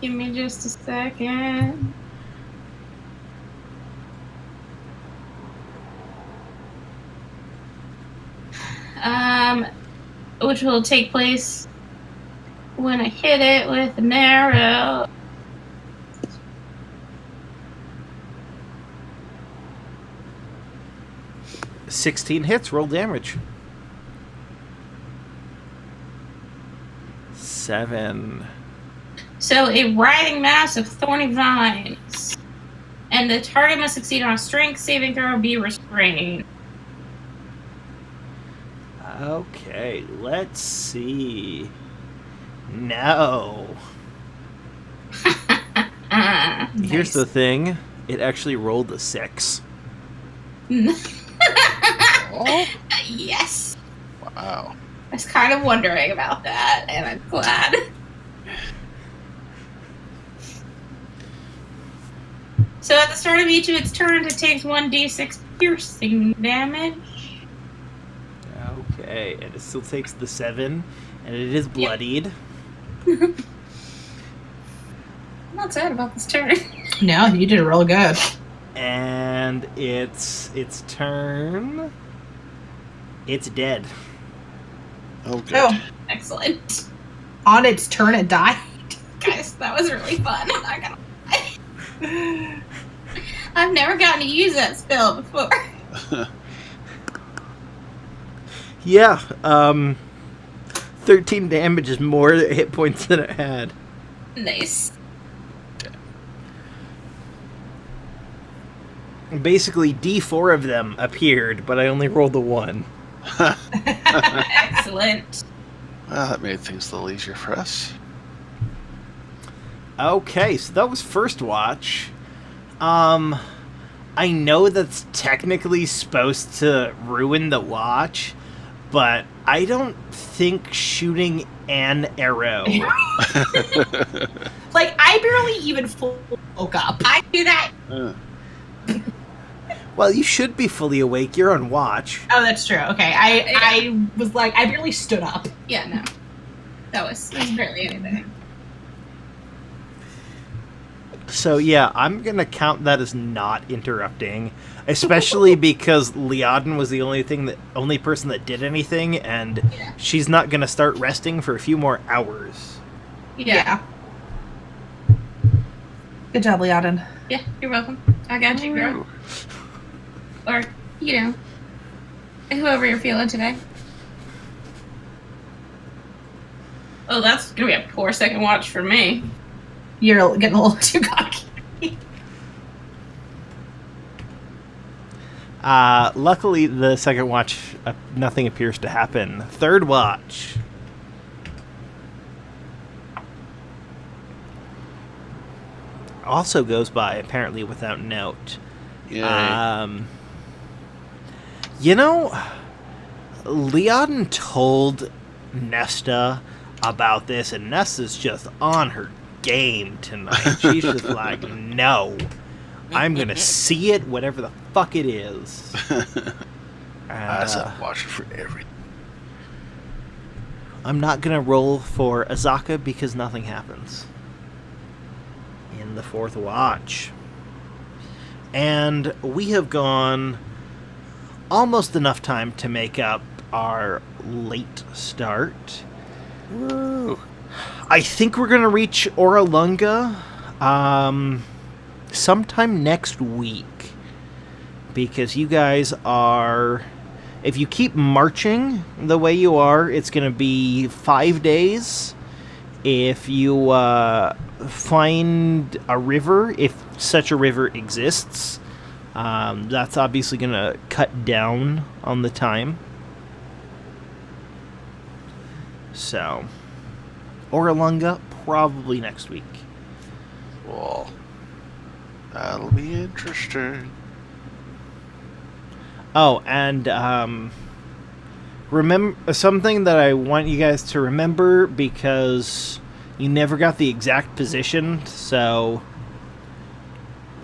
Give me just a second. Which will take place when I hit it with an arrow. – 16 hits, roll damage. 7. So, a writhing mass of thorny vines. And the target must succeed on a strength saving throw or be restrained. Okay, let's see. No. Here's the thing. It actually rolled a 6. Oh, Yes. wow. I was kind of wondering about that, and I'm glad. So at the start of each of its turns, it takes 1d6 piercing damage. Okay, and it still takes the 7, and it is bloodied. I'm not sad about this turn. No, you did real good. And it's turn. It's dead. Oh, good. Oh, Excellent. on its turn, it died. Guys, that was really fun. I'm not gonna lie. I've never gotten to use that spell before. Yeah, 13 damage is more hit points than it had. Nice. Basically, D4 of them appeared, but I only rolled the 1. Excellent. Well, that made things a little easier for us. Okay, so that was first watch. I know that's technically supposed to ruin the watch, but I don't think shooting an arrow. Like, I barely even woke up. I do that. Well, you should be fully awake. You're on watch. Oh, that's true. Okay, I was like, I barely stood up. Yeah, no. That was barely anything. So yeah, I'm gonna count that as not interrupting, especially because Liaden was the only person that did anything, and Yeah. she's not gonna start resting for a few more hours. Yeah. Good job, Liaden. Yeah, you're welcome. I got you, girl. Or, you know, whoever you're feeling today. Oh, that's gonna be a poor second watch for me. You're getting a little too cocky. Luckily, the second watch, nothing appears to happen. Third watch. Also goes by, apparently, without note. Yeah. You know, Liaden told Nesta about this, and Nesta's just on her game tonight. She's just like, no, I'm gonna see it, whatever the fuck it is. I said watch it for everything. I'm not gonna roll for Azaka because nothing happens in the fourth watch. And we have gone almost enough time to make up our late start. Woo. I think we're gonna reach Oralunga sometime next week, because you guys are, if you keep marching the way you are, it's gonna be 5 days. If you find a river, if such a river exists, that's obviously gonna cut down on the time. So, Oralunga, probably next week. Well, that'll be interesting. Oh, and remember something that I want you guys to remember, because you never got the exact position, so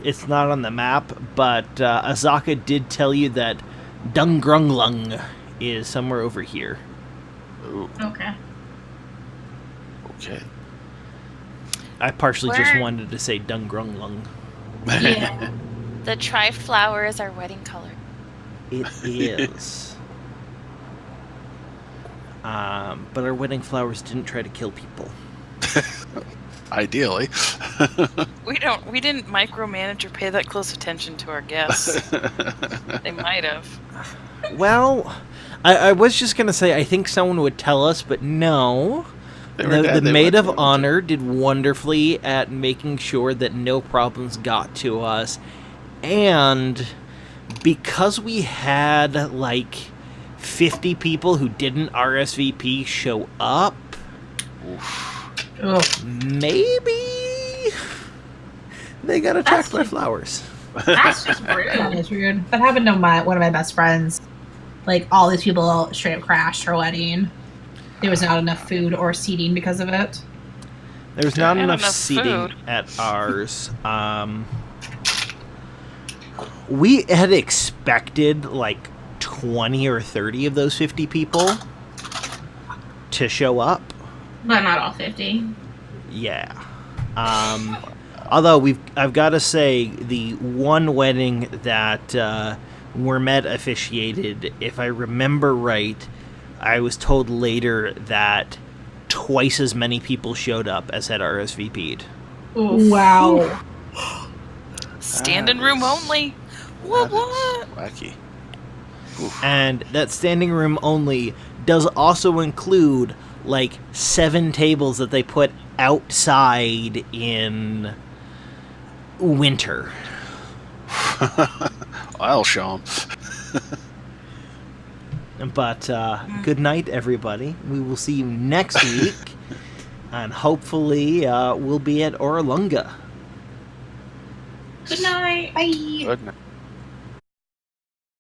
it's not on the map, but Azaka did tell you that Dungrunglung is somewhere over here. Ooh, Okay. okay. I partially just Where- wanted to say Dungrunglung. Yeah. The tri-flower is our wedding color. It is. But our wedding flowers didn't try to kill people. Ideally. We didn't micromanage or pay that close attention to our guests. They might have. Well, I was just going to say I think someone would tell us, but no. They were dead, The they Maid wouldn't of be able to. Honor did wonderfully at making sure that no problems got to us. And because we had like 50 people who didn't RSVP show up, Ugh. maybe they got attacked by flowers. That's just That rude. is weird. That happened to one of my best friends. Like, all these people straight up crashed her wedding. There was not enough food or seating because of it. There's not Not enough enough seating food. at ours. We had expected like 20 or 30 of those 50 people to show up, But not all 50. Yeah. Although I've got to say, the one wedding that Wyrmette officiated, if I remember right, I was told later that twice as many people showed up as had RSVP'd. Oof. Wow. Standing That room is- only. What? That is wacky. Oof. And that standing room only does also include, like, 7 tables that they put outside in winter. I'll show them. But good night, everybody. We will see you next week, and hopefully we'll be at Orlunga. Good night. Bye. Good night.